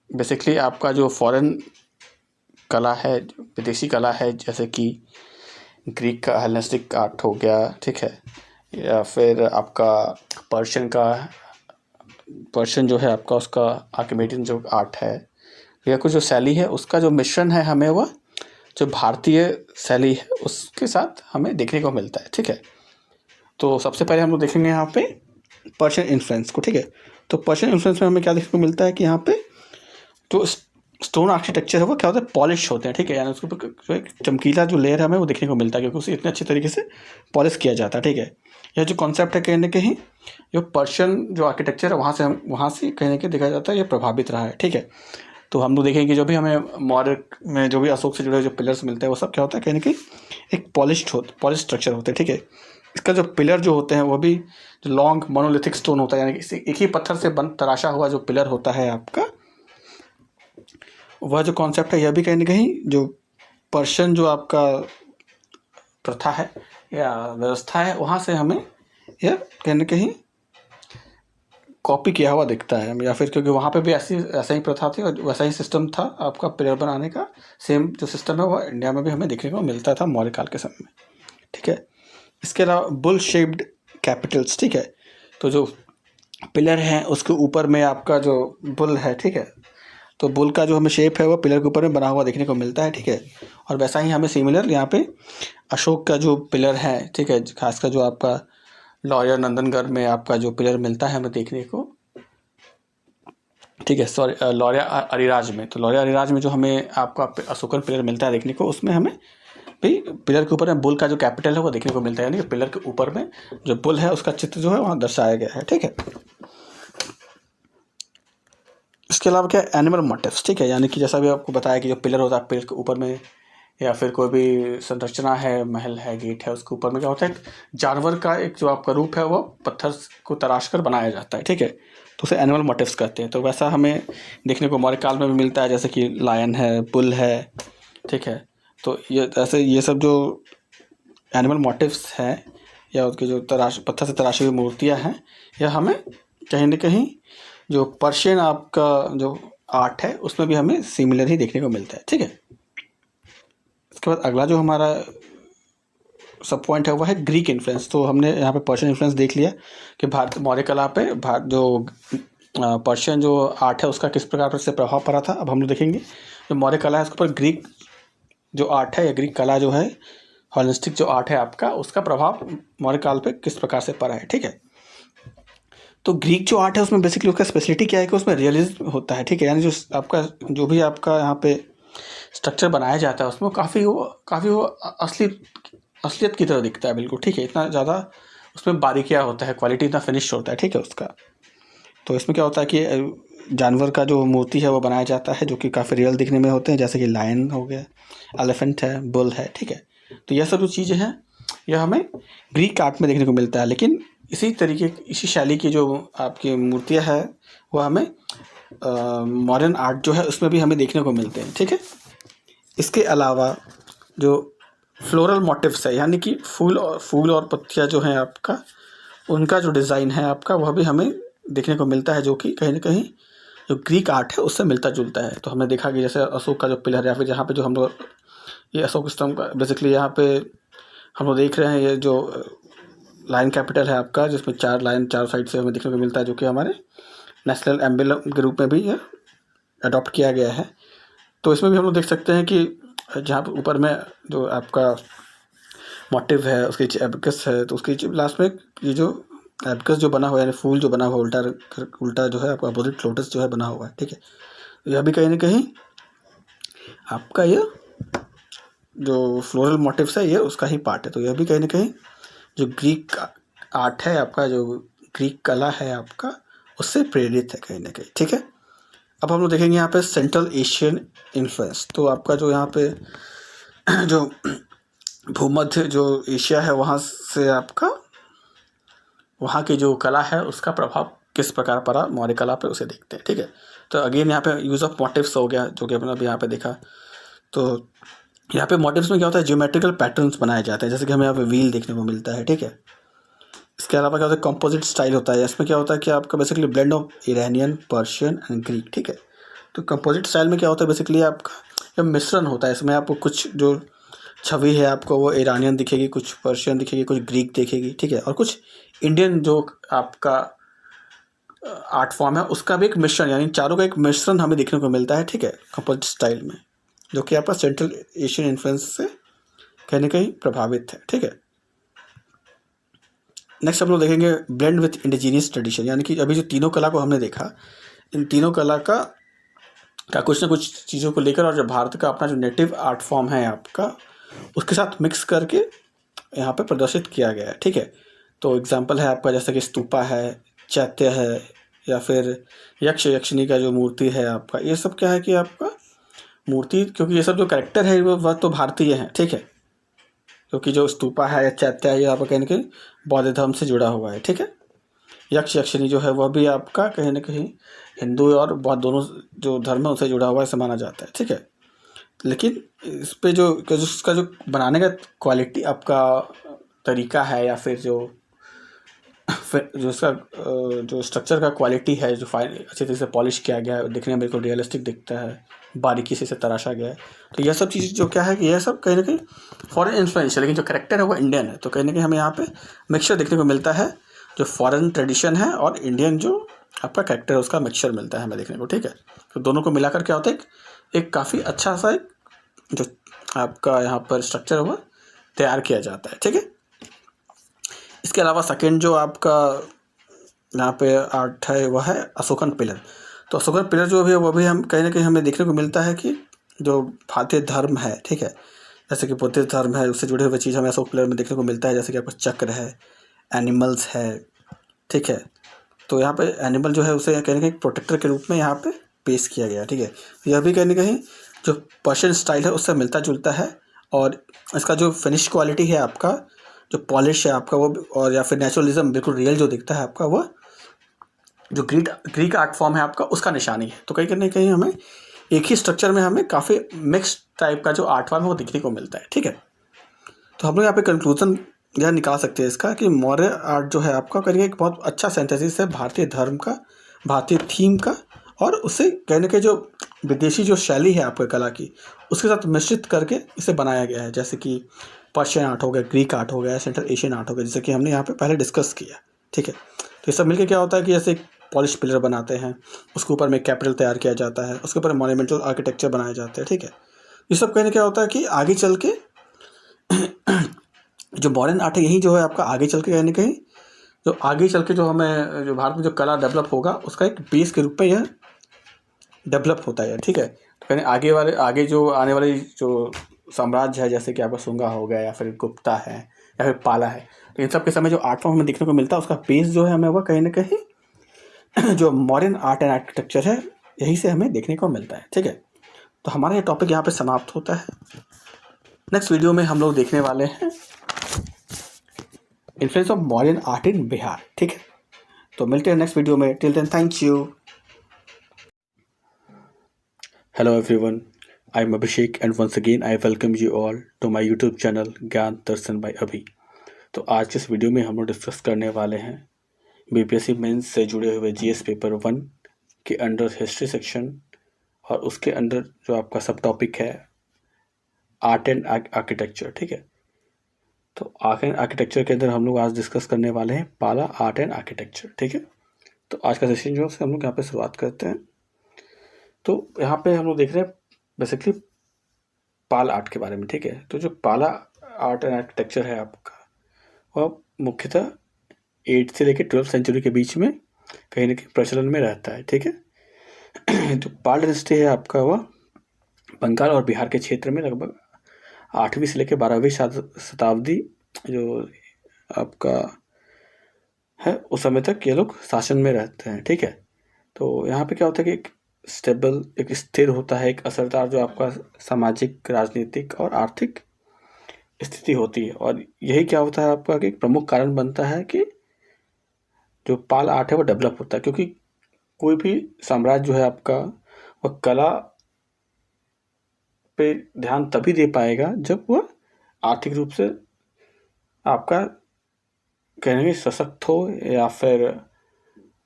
बेसिकली आपका जो फॉरेन कला है, विदेशी कला है, जैसे कि ग्रीक का हेलेनिस्टिक आर्ट हो गया, ठीक है, या फिर आपका पर्शियन जो है आपका उसका आर्किमेडियन जो आर्ट है, या कुछ जो शैली है उसका जो मिश्रण है हमें वह जो भारतीय शैली है उसके साथ हमें देखने को मिलता है, ठीक है। तो सबसे पहले हम लोग देखेंगे यहाँ पे पर्शियन इन्फ्लुएंस को, ठीक है। तो पर्शियन इन्फ्लुएंस में हमें क्या देखने को मिलता है कि यहाँ पे जो स्टोन आर्किटेक्चर है वो क्या होता है, पॉलिश होते हैं, ठीक है। यानी उसके ऊपर जो एक चमकीला जो लेयर है हमें वो देखने को मिलता है क्योंकि उसे इतने अच्छे तरीके से पॉलिश किया जाता है, ठीक है। यह जो कॉन्सेप्ट है कहीं ना कहीं जो पर्शियन जो आर्किटेक्चर है वहाँ से कहीं ना कहीं देखा जाता है ये प्रभावित रहा है, ठीक है। तो हम लोग देखेंगे कि जो भी हमें मौर्य में जो भी अशोक से जुड़े जो पिलर्स मिलते हैं वो सब क्या होता है कहीं ना कहीं एक पॉलिश स्ट्रक्चर होते हैं, ठीक है। इसका जो पिलर जो होते हैं वो भी जो लॉन्ग मोनोलिथिक स्टोन होता है, यानी कि एक ही पत्थर से तराशा हुआ जो पिलर होता है आपका, वह जो कॉन्सेप्ट है यह भी कहीं ना कहीं जो पर्शियन जो आपका प्रथा है या व्यवस्था है वहाँ से हमें यह कहीं ना कहीं कॉपी किया हुआ दिखता है, या फिर क्योंकि वहाँ पे भी ऐसा ही प्रथा थी और वैसा ही सिस्टम था आपका पिलर बनाने का। सेम जो सिस्टम है वह इंडिया में भी हमें देखने को मिलता था मौर्य काल के समय में, ठीक है। इसके अलावा बुल शेप्ड कैपिटल्स, ठीक है। तो जो पिलर है उसके ऊपर में आपका जो बुल है, ठीक है, तो बुल का जो हमें शेप है वो पिलर के ऊपर में बना हुआ देखने को मिलता है, ठीक है। और वैसा ही हमें सिमिलर यहाँ पे अशोक का जो पिलर है, ठीक है, खासकर जो आपका लॉरिया नंदनगढ़ में आपका जो पिलर मिलता है हमें देखने को, ठीक है, सॉरी लॉरिया अरिराज में। तो लॉरिया अरिराज में जो हमें आपका अशोकन पिलर मिलता है देखने को, उसमें हमें भी पिलर के ऊपर में बुल का जो कैपिटल है वो देखने को मिलता है, यानी कि पिलर के ऊपर में जो बुल है उसका चित्र जो है वहाँ दर्शाया गया है, ठीक है। इसके अलावा क्या एनिमल मोटिव्स, ठीक है, यानी कि जैसा भी आपको बताया कि जो पिलर होता है पिलर के ऊपर में या फिर कोई भी संरचना है, महल है, गेट है, उसके ऊपर में क्या होता है जानवर का एक जो आपका रूप है वो पत्थर को तराश कर बनाया जाता है, ठीक है। तो उसे एनिमल मोटिव्स कहते हैं। तो वैसा हमें देखने को मौर्य काल में भी मिलता है, जैसे कि लायन है, बुल है, ठीक है। तो ये सब जो एनिमल मोटिव्स हैं या उसके जो पत्थर से तराशी हुई मूर्तियाँ हैं, यह हमें कहीं ना कहीं जो पर्शियन आपका जो आर्ट है उसमें भी हमें सिमिलर ही देखने को मिलता है, ठीक है। इसके बाद अगला जो हमारा सब पॉइंट है वह है ग्रीक इन्फ्लुएंस। तो हमने यहाँ पे पर्शियन इन्फ्लुएंस देख लिया कि भारत मौर्य कला पे जो पर्शियन जो आर्ट है उसका किस प्रकार से प्रभाव पड़ा था। अब हम लोग देखेंगे जो मौर्य कला है उसके ऊपर ग्रीक जो आर्ट है या ग्रीक कला जो है, हेलेनिस्टिक जो आर्ट है आपका, उसका प्रभाव मौर्य काल पे किस प्रकार से पड़ा है, ठीक है। तो ग्रीक जो आर्ट है उसमें बेसिकली उसका स्पेशलिटी क्या है कि उसमें रियलिज्म होता है, ठीक है। यानी जो आपका जो भी आपका यहाँ पे स्ट्रक्चर बनाया जाता है उसमें काफ़ी वो असलियत की तरह दिखता है, बिल्कुल, ठीक है। इतना ज़्यादा उसमें बारीकियाँ होता है, क्वालिटी इतना फिनिश होता है, ठीक है उसका। तो इसमें क्या होता है कि जानवर का जो मूर्ति है वो बनाया जाता है जो कि काफ़ी रियल दिखने में होते हैं, जैसे कि लायन हो गया, एलिफेंट है, बुल है, ठीक है। तो यह सब जो चीज़ें हैं यह हमें ग्रीक आर्ट में देखने को मिलता है, लेकिन इसी शैली की जो आपकी मूर्तियाँ हैं वो हमें मॉडर्न आर्ट जो है उसमें भी हमें देखने को मिलते हैं, ठीक है। इसके अलावा जो फ्लोरल मोटिव्स है, यानी कि फूल और पत्तियाँ जो हैं आपका, उनका जो डिज़ाइन है आपका वह भी हमें देखने को मिलता है, जो कि कहीं ना कहीं जो ग्रीक आर्ट है उससे मिलता जुलता है। तो हमने देखा कि जैसे अशोक का जो पिलर है, या फिर जहाँ पे जो हम लोग ये अशोक स्तंभ का बेसिकली यहाँ पे हम लोग देख रहे हैं, ये जो लायन कैपिटल है आपका जिसमें 4 लायन 4 साइड से हमें देखने को मिलता है, जो कि हमारे नेशनल एम्बलम के रूप में भी यह अडॉप्ट किया गया है। तो इसमें भी हम लोग देख सकते हैं कि जहाँ पर ऊपर में जो आपका मोटिव है, उसके नीचे एबकस है, तो उसके नीचे लास्ट में ये जो एबकस जो बना हुआ है, यानी फूल जो बना हुआ उल्टा उल्टा जो है आपका अपोजिट लोटस जो है बना हुआ है, ठीक है। यह भी कहीं ना कहीं आपका यह जो फ्लोरल मोटिव्स है ये उसका ही पार्ट है। तो यह भी कहीं ना कहीं जो ग्रीक आर्ट है आपका, जो ग्रीक कला है आपका, उससे प्रेरित है कहीं ना कहीं, ठीक है। अब हम लोग देखेंगे यहाँ पे सेंट्रल एशियन इन्फ्लुएंस। तो आपका जो यहाँ पे जो भूमध्य जो एशिया है वहाँ से आपका वहाँ की जो कला है उसका प्रभाव किस प्रकार पड़ा मौर्य कला पे, उसे देखते हैं, ठीक है। तो अगेन यहाँ पे यूज़ ऑफ मोटिव्स हो गया, जो कि अपने अभी यहाँ पे देखा। तो यहाँ पे मोटिव्स में क्या होता है, ज्योमेट्रिकल पैटर्न्स बनाए जाते हैं, जैसे कि हमें यहाँ पे व्हील देखने को मिलता है, ठीक है। इसके अलावा क्या होता है, कंपोजिट स्टाइल होता है। इसमें क्या होता है कि आपका basically blend of Iranian, Persian and Greek, ठीक है। तो कंपोजिट स्टाइल में क्या होता है, बेसिकली आपका जब मिश्रण होता है, इसमें आपको कुछ जो छवि है आपको वो ईरानियन दिखेगी, कुछ पर्शियन दिखेगी, कुछ ग्रीक दिखेगी, ठीक है। और कुछ इंडियन जो आपका आर्ट फॉर्म है उसका भी एक मिश्रण, यानी चारों का एक मिश्रण हमें देखने को मिलता है, ठीक है, कंपोजिट स्टाइल में, जो कि आपका सेंट्रल एशियन इन्फ्लुएंस से कहीं ना कहीं प्रभावित है, ठीक है। नेक्स्ट हम लोग देखेंगे ब्लेंड विथ इंडिजीनियस ट्रेडिशन, यानी कि अभी जो तीनों कला को हमने देखा, इन तीनों कला का कुछ ना कुछ चीज़ों को लेकर, और जो भारत का अपना जो नेटिव आर्ट फॉर्म है आपका उसके साथ मिक्स करके यहाँ पे प्रदर्शित किया गया है, ठीक है। तो एग्जांपल है आपका जैसे कि स्तूपा है, चैत्य है, या फिर यक्ष यक्षिणी का जो मूर्ति है आपका, ये सब क्या है कि आपका मूर्ति, क्योंकि ये सब जो कैरेक्टर है वह तो भारतीय हैं, ठीक है। क्योंकि जो स्तूपा है या चैत्य है ये आपका कहीं ना कहीं बौद्ध धर्म से जुड़ा हुआ है, ठीक है। यक्ष यक्षिणी जो है वह भी आपका कहीं ना कहीं हिंदू और बौद्ध दोनों जो धर्म है उनसे जुड़ा हुआ ऐसा माना जाता है, ठीक है। लेकिन इस पे जो उसका जो बनाने का क्वालिटी आपका तरीका है, या फिर जो उसका जो स्ट्रक्चर का क्वालिटी है, जो फाइन अच्छे तरीके से पॉलिश किया गया है, दिखने में बिल्कुल रियलिस्टिक दिखता है, बारीकी से इसे तराशा गया है। तो यह सब चीज़ जो क्या है कि यह सब कहीं ना कहीं फॉरेन इन्फ्लुएंस है, लेकिन जो कैरेक्टर है वो इंडियन है। तो कहीं ना कहीं हमें यहाँ पे मिक्सचर देखने को मिलता है, जो फॉरेन ट्रेडिशन है और इंडियन जो आपका कैरेक्टर है उसका मिक्सचर मिलता है हमें देखने को, ठीक है। तो दोनों को मिलाकर क्या होता है, एक काफ़ी अच्छा सा एक जो आपका यहाँ पर स्ट्रक्चर है वह तैयार किया जाता है, ठीक है। इसके अलावा सेकेंड जो आपका यहाँ पे आर्ट है वह है अशोकन पिलर। तो अशोकन पिलर जो भी है वो भी हम कहीं ना कहीं हमें देखने को मिलता है कि जो भारतीय धर्म है, ठीक है, जैसे कि बुद्धिस्ट धर्म है उससे जुड़े हुए चीज़ हमें अशोक पिलर में देखने को मिलता है, जैसे कि आपका चक्र है, एनिमल्स है, ठीक है। तो यहाँ पे एनिमल जो है उसे कहीं ना कहीं प्रोटेक्टर के रूप में यहाँ पे पेश किया गया, ठीक है। यह भी कहीं ना कहीं जो पर्शियन स्टाइल है उससे मिलता जुलता है, और इसका जो फिनिश क्वालिटी है आपका, जो पॉलिश है आपका वो, और या फिर नेचुरलिज्म बिल्कुल रियल जो दिखता है आपका, वह जो ग्रीक आर्ट फॉर्म है आपका उसका निशानी है। तो कहीं ना कहीं हमें एक ही स्ट्रक्चर में हमें काफ़ी मिक्स टाइप का जो आर्ट फॉर्म है वो देखने को मिलता है, ठीक है। तो हम लोग यहाँ पे कंक्लूजन यह निकाल सकते हैं इसका कि मौर्य आर्ट जो है आपका करिए एक बहुत अच्छा सिंथेसिस है भारतीय धर्म का, भारतीय थीम का, और उससे कहने के जो विदेशी जो शैली है आपकी कला की उसके साथ मिश्रित करके इसे बनाया गया है, जैसे कि पर्शियन आर्ट हो गया, ग्रीक आर्ट हो गया, सेंट्रल एशियन आर्ट हो गया, जैसे कि हमने यहाँ पे पहले डिस्कस किया, ठीक है। तो ये सब मिलकर क्या होता है कि जैसे पॉलिश पिलर बनाते हैं, उसके ऊपर में कैपिटल तैयार किया जाता है, उसके ऊपर मॉन्यूमेंटल आर्किटेक्चर बनाए जाते हैं, ठीक है। ये सब कहने क्या होता है कि आगे चल के जो मॉडर्न आर्ट है यही जो है आपका आगे चल के कहीं कहीं जो आगे चल के जो हमें जो भारत में जो कला डेवलप होगा उसका एक बेस के रूप में यह डेवलप होता है, ठीक है। तो कहीं आगे जो आने वाले जो साम्राज्य है, जैसे कि आपका शुंगा हो गया या फिर गुप्ता है या फिर पाला है, तो इन सब के समय जो आर्ट फॉर्म हमें देखने को मिलता है उसका बेस जो है हमें वह कहीं ना कहीं जो मॉडर्न आर्ट एंड आर्किटेक्चर है यहीं से हमें देखने को मिलता है, ठीक है। तो हमारा ये टॉपिक यहाँ पे समाप्त होता है। नेक्स्ट वीडियो में हम लोग देखने वाले हैं influence of modern art in Bihar, ठीक है। तो मिलते हैं नेक्स्ट वीडियो में, till then thank you. Hello everyone, I am Abhishek and once again I welcome you all to my YouTube channel Gyan Darshan bye अभी। तो आज के इस वीडियो में हम लोग डिस्कस करने वाले हैं बीपीएससी मेंस से जुड़े हुए जीएस पेपर 1 के अंडर हिस्ट्री सेक्शन, और उसके अंदर जो आपका सब टॉपिक है आर्ट एंड आर्किटेक्चर, ठीक है। तो आर्ट एंड आर्किटेक्चर के अंदर हम लोग आज डिस्कस करने वाले हैं पाला आर्ट एंड आर्किटेक्चर, ठीक है। तो आज का सेशन जो है उससे हम लोग यहाँ पे शुरुआत करते हैं। तो यहाँ पे हम लोग देख रहे हैं बेसिकली पाल आर्ट के बारे में, ठीक है। तो जो पाला आर्ट एंड आर्किटेक्चर है आपका, वह मुख्यतः 8 से लेकर 12 सेंचुरी के बीच में कहीं न कहीं प्रचलन में रहता है, ठीक है। जो पाल डायनेस्टी है आपका, वह बंगाल और बिहार के क्षेत्र में लगभग 8वीं से लेकर 12वीं शताब्दी जो आपका है, उस समय तक ये लोग शासन में रहते हैं, ठीक है। तो यहाँ पे क्या होता है कि एक स्टेबल, एक स्थिर होता है, एक असरदार जो आपका सामाजिक, राजनीतिक और आर्थिक स्थिति होती है। और यही क्या होता है आपका कि एक प्रमुख कारण बनता है कि जो पाल आर्ट है वो डेवलप होता है, क्योंकि कोई भी साम्राज्य जो है आपका, वह कला पे ध्यान तभी दे पाएगा जब वह आर्थिक रूप से आपका कहेंगे सशक्त हो, या फिर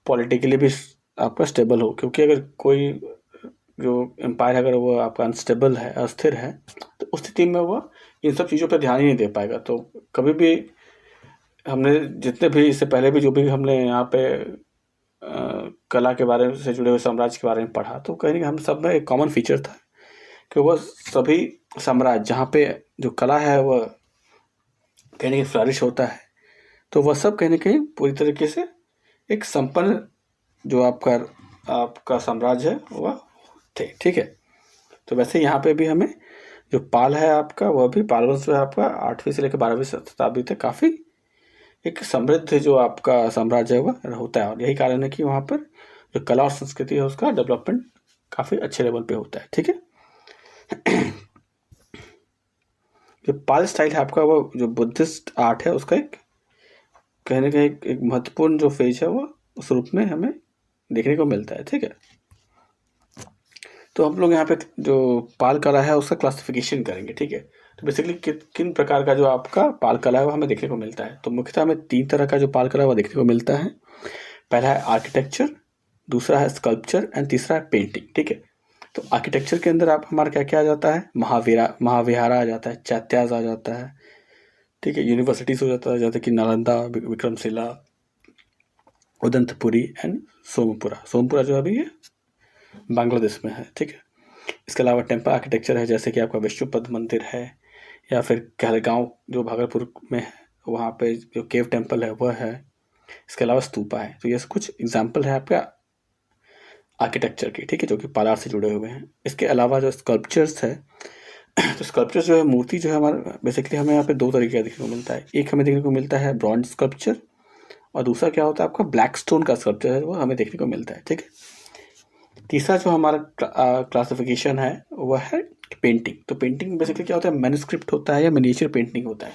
पॉलिटिकली भी आपका स्टेबल हो। क्योंकि अगर कोई जो एम्पायर अगर वो आपका अनस्टेबल है, अस्थिर है, तो उस स्थिति में वह इन सब चीज़ों पर ध्यान ही नहीं दे पाएगा। तो कभी भी हमने जितने भी इससे पहले भी जो भी हमने यहाँ पे कला के बारे से जुड़े हुए साम्राज्य के बारे में पढ़ा, तो कहीं हम सब में एक कॉमन फीचर था कि वह सभी साम्राज्य जहाँ पे जो कला है वह कहीं ना कहीं फ्लरिश होता है, तो वह सब कहीं ना कहीं पूरी तरीके से एक संपन्न जो आपका साम्राज्य है वह थे, ठीक है। तो वैसे यहाँ पे भी हमें जो पाल है आपका, वह भी पाल वंश जो है आपका 8वीं से लेकर 12वीं शताब्दी तक काफ़ी एक समृद्ध जो आपका साम्राज्य है वह होता है। और यही कारण है कि वहाँ पर जो कला और संस्कृति है उसका डेवलपमेंट काफ़ी अच्छे लेवल पे होता है, ठीक है। जो पाल स्टाइल है आपका, वो जो बुद्धिस्ट आर्ट है उसका एक कहने का एक महत्वपूर्ण जो फेज है वो उस रूप में हमें देखने को मिलता है, ठीक है। तो हम लोग यहाँ पे जो पाल कला है उसका क्लासिफिकेशन करेंगे, ठीक है। तो बेसिकली किन प्रकार का जो आपका पाल कला है वो हमें देखने को मिलता है। तो मुख्यतः हमें 3 तरह का जो पाल कला है वो देखने को मिलता है। पहला है आर्किटेक्चर, दूसरा है स्कल्पचर एंड तीसरा है पेंटिंग, ठीक है। तो आर्किटेक्चर के अंदर आप हमारा क्या क्या आ जाता है, महाविहारा आ जाता है, चैत्याज आ जाता है, ठीक है। यूनिवर्सिटीज हो जाता है जैसे कि नालंदा, विक्रमशिला, उदंतपुरी एंड सोमपुरा। सोमपुरा जो अभी है बांग्लादेश में है, ठीक है। इसके अलावा टेम्पल आर्किटेक्चर है, जैसे कि आपका विष्णुपद मंदिर है, या फिर कहलगांव जो भागलपुर में है वहाँ पे जो केव टेम्पल है वह है। इसके अलावा स्तूपा है। तो ये कुछ एग्जाम्पल है आपका आर्किटेक्चर की, ठीक है, जो कि पालार से जुड़े हुए हैं। इसके अलावा जो स्कल्पचर्स है, तो स्कल्पचर जो है, मूर्ति जो है हमारा बेसिकली हमें यहाँ पे 2 तरीके का देखने को मिलता है। एक हमें देखने को मिलता है ब्रॉन्ज स्कल्पचर, और दूसरा क्या होता है आपका ब्लैक स्टोन का स्कल्पचर है, वो हमें देखने को मिलता है, ठीक है। तीसरा जो हमारा क्लासिफिकेशन है वह है पेंटिंग। तो पेंटिंग बेसिकली क्या होता है, मैन्युस्क्रिप्ट होता है या मिनिएचर पेंटिंग होता है।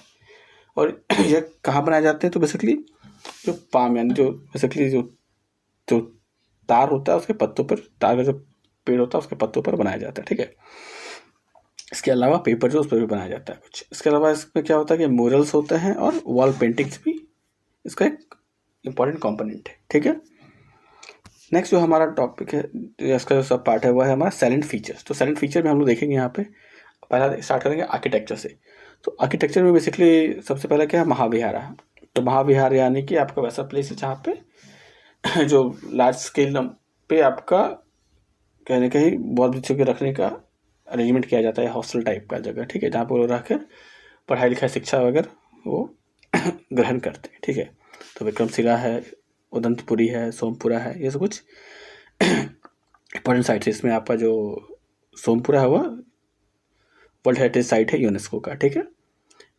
और यह कहाँ बनाए जाते हैं, तो बेसिकली जो पाम यानी जो बेसिकली जो तार होता है उसके पत्तों पर, तार का जो पेड़ होता है उसके पत्तों पर बनाया जाता है, ठीक है। इसके अलावा पेपर जो उस पर भी बनाया जाता है कुछ। इसके अलावा इसमें क्या होता है कि म्यूरल्स होते हैं और वॉल पेंटिंग्स भी इसका एक इम्पॉर्टेंट कॉम्पोनेंट है, ठीक है। नेक्स्ट जो हमारा टॉपिक है, इसका जो सब पार्ट है वह है हमारा साइलेंट फीचर्स। तो साइलेंट फीचर में हम लोग देखेंगे यहाँ पे, पहला स्टार्ट करेंगे आर्किटेक्चर से। तो आर्किटेक्चर में बेसिकली सबसे पहले क्या है, महाविहारा। तो महाविहार यानी कि आपका वैसा प्लेस है जहाँ पे जो लार्ज स्केल पे आपका कहने कहीं बहुत बच्चों के रखने का अरेंजमेंट किया जाता है, हॉस्टल टाइप का जगह, ठीक है, जहाँ पर वो रह कर पढ़ाई लिखाई शिक्षा वगैरह वो ग्रहण करते हैं, ठीक है। तो विक्रमशिला है, उदंतपुरी है, सोमपुरा है, ये सब कुछ इंपॉर्टेंट साइट है। इसमें आपका जो सोमपुरा है वह वर्ल्ड हेरिटेज साइट है यूनेस्को का, ठीक है।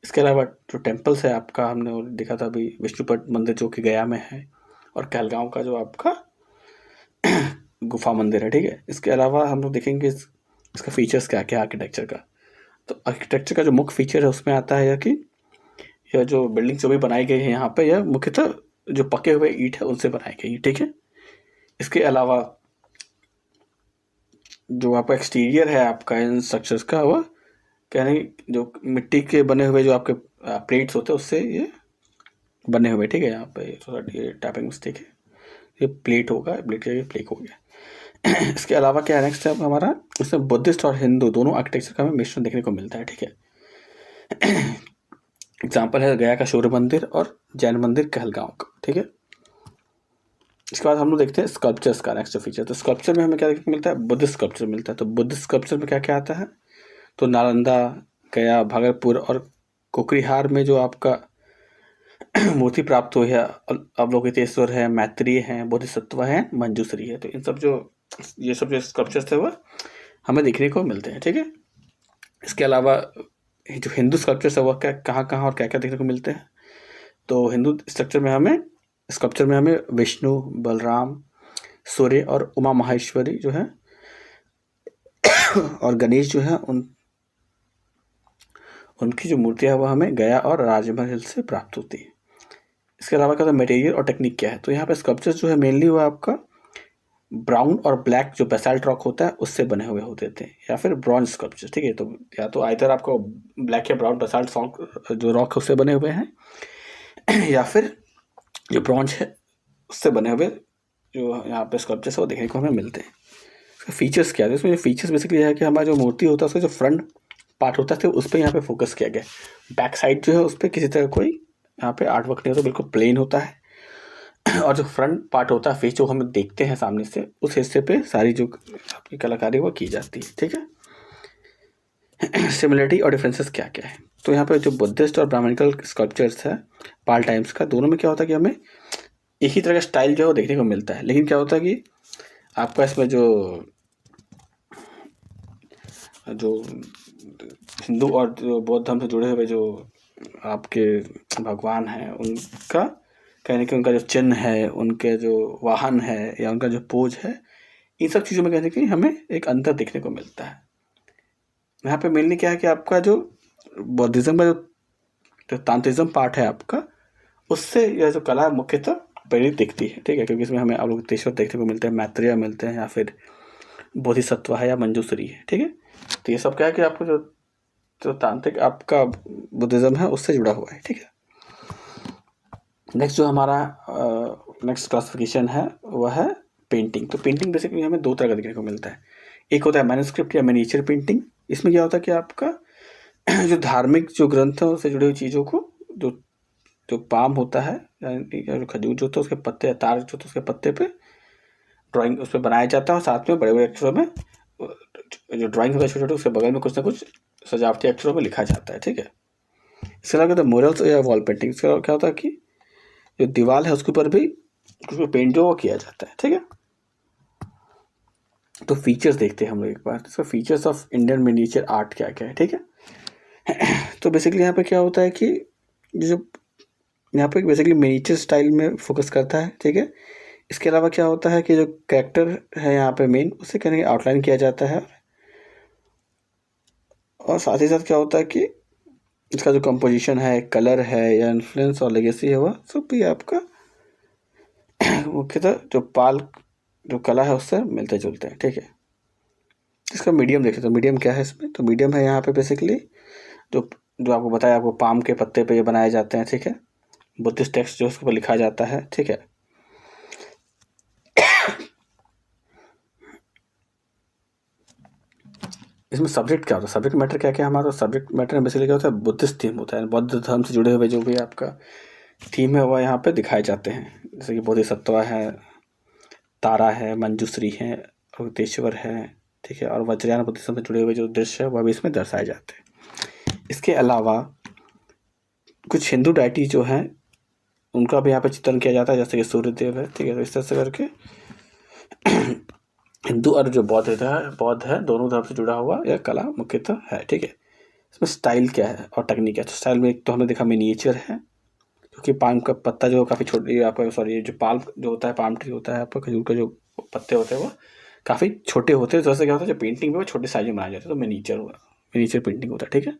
इसके अलावा जो टेम्पल्स है आपका, हमने वो देखा था अभी विष्णुपद मंदिर जो कि गया में है, और कहलगांव का जो आपका गुफा मंदिर है, ठीक है। इसके अलावा हम लोग देखेंगे इसका फीचर्स क्या क्या आर्किटेक्चर का। तो आर्किटेक्चर का जो मुख्य फीचर है उसमें आता है यह कि यह जो बिल्डिंग जो भी बनाई गई है यहाँ पे, यह मुख्यतः जो पके हुए ईंट है उनसे बनाई गई है, ठीक है। इसके अलावा जो आपका एक्सटीरियर है आपका इन स्ट्रक्चर्स का, वह कहने जो मिट्टी के बने हुए जो आपके प्लेट्स होते हैं उससे ये बने हुए, ठीक है। यहाँ पे थोड़ा ये टाइपिंग मिस्टेक है, ये प्लेट होगा, प्लेट का ये प्लेट हो गया। इसके अलावा क्या नेक्स्ट है हमारा, इसमें बुद्धिस्ट और हिंदू दोनों आर्किटेक्चर का हमें मिश्रण देखने को मिलता है, ठीक है। एग्जाम्पल है गया का सूर्य मंदिर और जैन मंदिर कहलगांव का, ठीक है। इसके बाद हम लोग देखते हैं स्कल्पचर्स का नेक्स्ट फीचर। तो स्कल्पचर में हमें क्या देखने को मिलता है, बुद्धिस्ट स्कल्पचर मिलता है। तो बुद्धिस्ट स्कल्पचर में क्या क्या आता है, तो नालंदा, गया, भागलपुर और कोकरीहार में जो आपका मूर्ति प्राप्त हुई है, अवलोकितेश्वर है, मैत्रेय है, बोधिसत्व है, मंजूश्री है। तो इन सब ये सब जो स्कल्पचर्स थे वह हमें देखने को मिलते हैं, ठीक है। इसके अलावा जो हिंदू स्कल्पचर्स है वह कहाँ कहाँ और क्या क्या देखने को मिलते हैं। तो हिंदू स्ट्रक्चर में हमें विष्णु, बलराम, सूर्य और उमा माहेश्वरी जो है और गणेश जो है उनकी जो मूर्तियाँ है वह हमें गया और राजमहल से प्राप्त होती है। इसके अलावा क्या होता है, मटेरियल और टेक्निक क्या है। तो यहाँ पे स्कल्पचर्स जो है मेनली वो आपका ब्राउन और ब्लैक जो बेसाल्ट रॉक होता है उससे बने हुए होते थे, या फिर ब्रॉन्ज स्कल्पचर, ठीक है। तो या तो आइदर आपको ब्लैक या ब्राउन बेसाल्ट जो रॉक उससे बने हुए हैं या फिर जो ब्रॉन्ज है उससे बने हुए जो यहाँ पे स्कल्पचर्स है वो देखने को हमें मिलते हैं। इसका फीचर्स क्या है, इसमें जो फीचर्स बेसिकली है कि हमारा जो मूर्ति होता है उसका जो फ्रंट पार्ट होता है उस पर यहाँ पे फोकस किया गया है। बैक साइड जो है उस पर किसी तरह कोई यहाँ पे आर्ट वर्क नहीं होता, बिल्कुल प्लेन होता है। और जो फ्रंट पार्ट होता है, फेस जो हम देखते हैं सामने से, उस हिस्से पे सारी जो आपकी कलाकारी वो की जाती है, ठीक है। सिमिलरिटी और डिफरेंसेस क्या क्या है। तो यहाँ पे जो बुद्धिस्ट और ब्राह्मणिकल स्कल्पचर्स है पाल टाइम्स का, दोनों में क्या होता है कि हमें एक ही तरह का स्टाइल जो है वो देखने को मिलता है। लेकिन क्या होता है कि आपका इसमें जो हिंदू और जो बौद्ध धर्म से जुड़े हुए जो आपके भगवान हैं उनका कहने कि उनका जो चिन्ह है, उनके जो वाहन है या उनका जो पोज है, इन सब चीज़ों में कहने कि हमें एक अंतर देखने को मिलता है। यहाँ पे मेनली क्या है कि आपका जो बौद्धिज्म का जो तांत्रिज्म पार्ट है आपका, उससे यह जो कला मुख्यतः प्रेरित दिखती है, ठीक है। क्योंकि इसमें हमें अवलोकितेश्वर देखने को मिलते हैं, मैत्रेय मिलते हैं, या फिर बोधिसत्व है या मंजूश्री है, ठीक है। तो ये सब क्या है कि आपको जो तांत्रिक आपका बुद्धिज्म है उससे जुड़ा हुआ है, ठीक है। नेक्स्ट जो हमारा नेक्स्ट क्लासिफिकेशन है वह है पेंटिंग। तो पेंटिंग बेसिकली हमें दो तरह का देखने को मिलता है। एक होता है मैन्युस्क्रिप्ट या मिनिएचर पेंटिंग। इसमें क्या होता है कि आपका जो धार्मिक जो ग्रंथ है उससे जुड़ी हुई चीज़ों को जो पाम होता है या जो खजूर जो होता है उसके पत्ते या तार जो होता है उसके पत्ते पे ड्राइंग उस पर बनाया जाता है, और साथ में बड़े बड़े अक्षरों में जो ड्राइंग होता है छोटे छोटे उसके बगल में कुछ ना कुछ सजावटी अक्षरों में लिखा जाता है, ठीक है। इसके अलावा क्या मोरल्स या वॉल पेंटिंग, इसके अलावा क्या होता है कि जो दीवार है उसके ऊपर भी कुछ पेंट जो किया जाता है, ठीक है। तो फीचर्स देखते हैं हम लोग एक बार, इसका features of Indian miniature art क्या क्या है, ठीक है। तो बेसिकली यहाँ पे क्या होता है कि जो यहाँ पे बेसिकली मिनिएचर स्टाइल में फोकस करता है, ठीक है। इसके अलावा क्या होता है कि जो कैरेक्टर है यहाँ पे मेन, उसे कहने आउटलाइन किया जाता है, और साथ ही साथ क्या होता है कि इसका जो कंपोजिशन है, कलर है या इन्फ्लुएंस और लेगेसी है वह सब भी आपका मुख्यतः जो कला है उससे मिलते जुलते हैं, ठीक है। इसका मीडियम देखें तो मीडियम क्या है इसमें, तो मीडियम है यहाँ पे बेसिकली जो आपको बताया, आपको पाम के पत्ते पे ये बनाए जाते हैं, ठीक है। बुद्धिस्ट टेक्स्ट जो उसके ऊपर लिखा जाता है, ठीक है। इसमें सब्जेक्ट क्या होता है, सब्जेक्ट मैटर क्या क्या है हमारा। सब्जेक्ट मैटर बेसिकली क्या होता है, बुद्धिस्ट थीम होता है, बौद्ध धर्म से जुड़े हुए जो भी आपका थीम है वह यहाँ पे दिखाए जाते हैं। जैसे कि बोधिसत्व है, तारा है, मंजूश्री है, अवलोकितेश्वर है, ठीक है, और वज्रयान बुद्धिज्म से जुड़े हुए जो दृश्य है वह भी इसमें दर्शाए जाते हैं। इसके अलावा कुछ हिंदू डायटी जो हैं उनका भी यहाँ पे चित्रण किया जाता है, जैसे कि सूर्यदेव है, ठीक है। तो इस तरह से करके हिंदू और जो बौद्ध है दोनों धर्म से जुड़ा हुआ यह कला मुख्यतः है, ठीक है। इसमें स्टाइल क्या है और टेक्निक है। तो स्टाइल में एक तो हमने देखा मिनिएचर है, क्योंकि पाम का पत्ता जो काफ़ी छोटी आपका जो जो होता है, पाम ट्री होता है आपका, खजूर के जो पत्ते होते हैं वो काफ़ी छोटे होते हैं। तो ऐसे क्या होता है जो पेंटिंग में वो छोटे साइज में बनाया जाता है, तो मिनिएचर पेंटिंग होता है, ठीक है।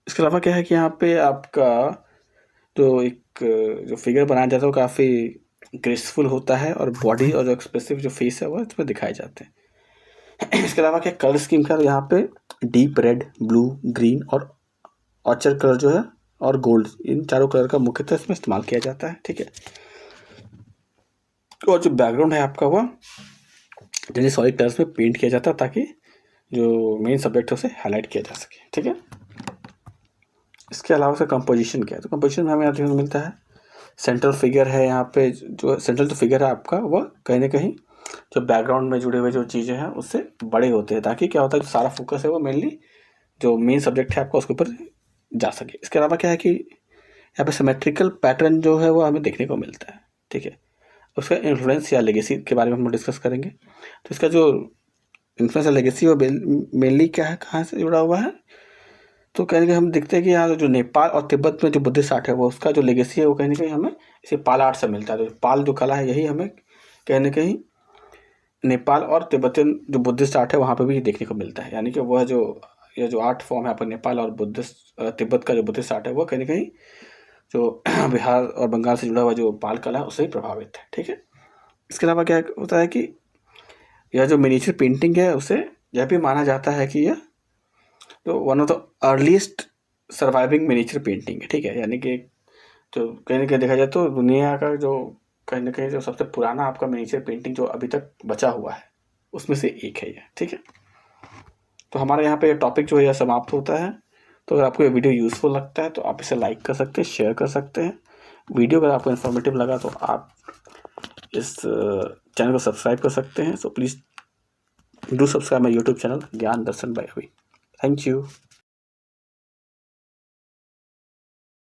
इसके अलावा क्या है कि यहाँ पे आपका जो फिगर बनाया जाता है वो काफ़ी ग्रेसफुल होता है, और बॉडी और जो एक्सप्रेसिव जो फेस है वो इसमें दिखाए जाते हैं। इसके अलावा क्या कलर स्कीम का यहाँ पे डीप रेड, ब्लू, ग्रीन और ऑर्चर कलर जो है और गोल्ड, इन चारों कलर का मुख्यतः इसमें इस्तेमाल किया जाता है, ठीक है। और जो बैकग्राउंड है आपका वह जनरली सॉलिड कलर्स में पेंट किया जाता है ताकि जो मेन सब्जेक्ट है उसे हाईलाइट किया जा सके, ठीक है। इसके अलावा उसका कंपोजिशन क्या है, तो कंपोजिशन में हमें यहाँ देखने को मिलता है सेंट्रल फिगर है। यहाँ पे जो सेंट्रल जो फिगर है आपका वह कहीं ना कहीं जो बैकग्राउंड में जुड़े हुए जो चीज़ें हैं उससे बड़े होते हैं, ताकि क्या होता है जो सारा फोकस है वो मेनली जो मेन सब्जेक्ट है आपका उसके ऊपर जा सके। इसके अलावा क्या है कि यहाँ पे सिमेट्रिकल पैटर्न जो है वो हमें देखने को मिलता है, ठीक है। उसका इन्फ्लुएंस या लेगेसी के बारे में हम डिस्कस करेंगे। तो इसका जो इन्फ्लुएंस या लेगेसी वो मेनली क्या है, कहाँ से जुड़ा हुआ है, तो कहीं ना कहीं हम देखते हैं कि यहाँ जो नेपाल और तिब्बत में जो बुद्धिस्ट आर्ट है वो उसका जो लेगेसी है वो कहीं ना कहीं हमें इसे पाल आर्ट से मिलता है। तो पाल जो कला है यही हमें कहीं ना कहीं नेपाल और तिब्बतियन जो बुद्धिस्ट आर्ट है वहाँ पे भी देखने को मिलता है। यानी कि वह जो यह जो आर्ट फॉर्म है आपका नेपाल और बुद्धिस्ट तिब्बत का जो बुद्धिस्ट आर्ट है वो कहीं ना कहीं जो बिहार और बंगाल से जुड़ा हुआ जो पाल कला है उससे ही प्रभावित है, ठीक है। इसके अलावा क्या होता है कि यह जो मिनिएचर पेंटिंग है उसे यह भी माना जाता है कि यह तो one of the earliest surviving miniature painting है, ठीक है। यानी कि जो कहीं ना कहीं देखा जाए तो दुनिया का जो कहीं ना कहीं जो सबसे पुराना आपका मिनिएचर पेंटिंग जो अभी तक बचा हुआ है उसमें से एक है यह, ठीक है। तो हमारे यहाँ पे टॉपिक जो है यह समाप्त होता है। तो अगर आपको ये वीडियो यूज़फुल लगता है तो आप इसे लाइक कर सकते हैं, शेयर कर सकते हैं। वीडियो अगर आपको इन्फॉर्मेटिव लगा तो आप इस चैनल को सब्सक्राइब कर सकते हैं। So please do subscribe my YouTube channel Gyan Darshan bye अभी। Thank you.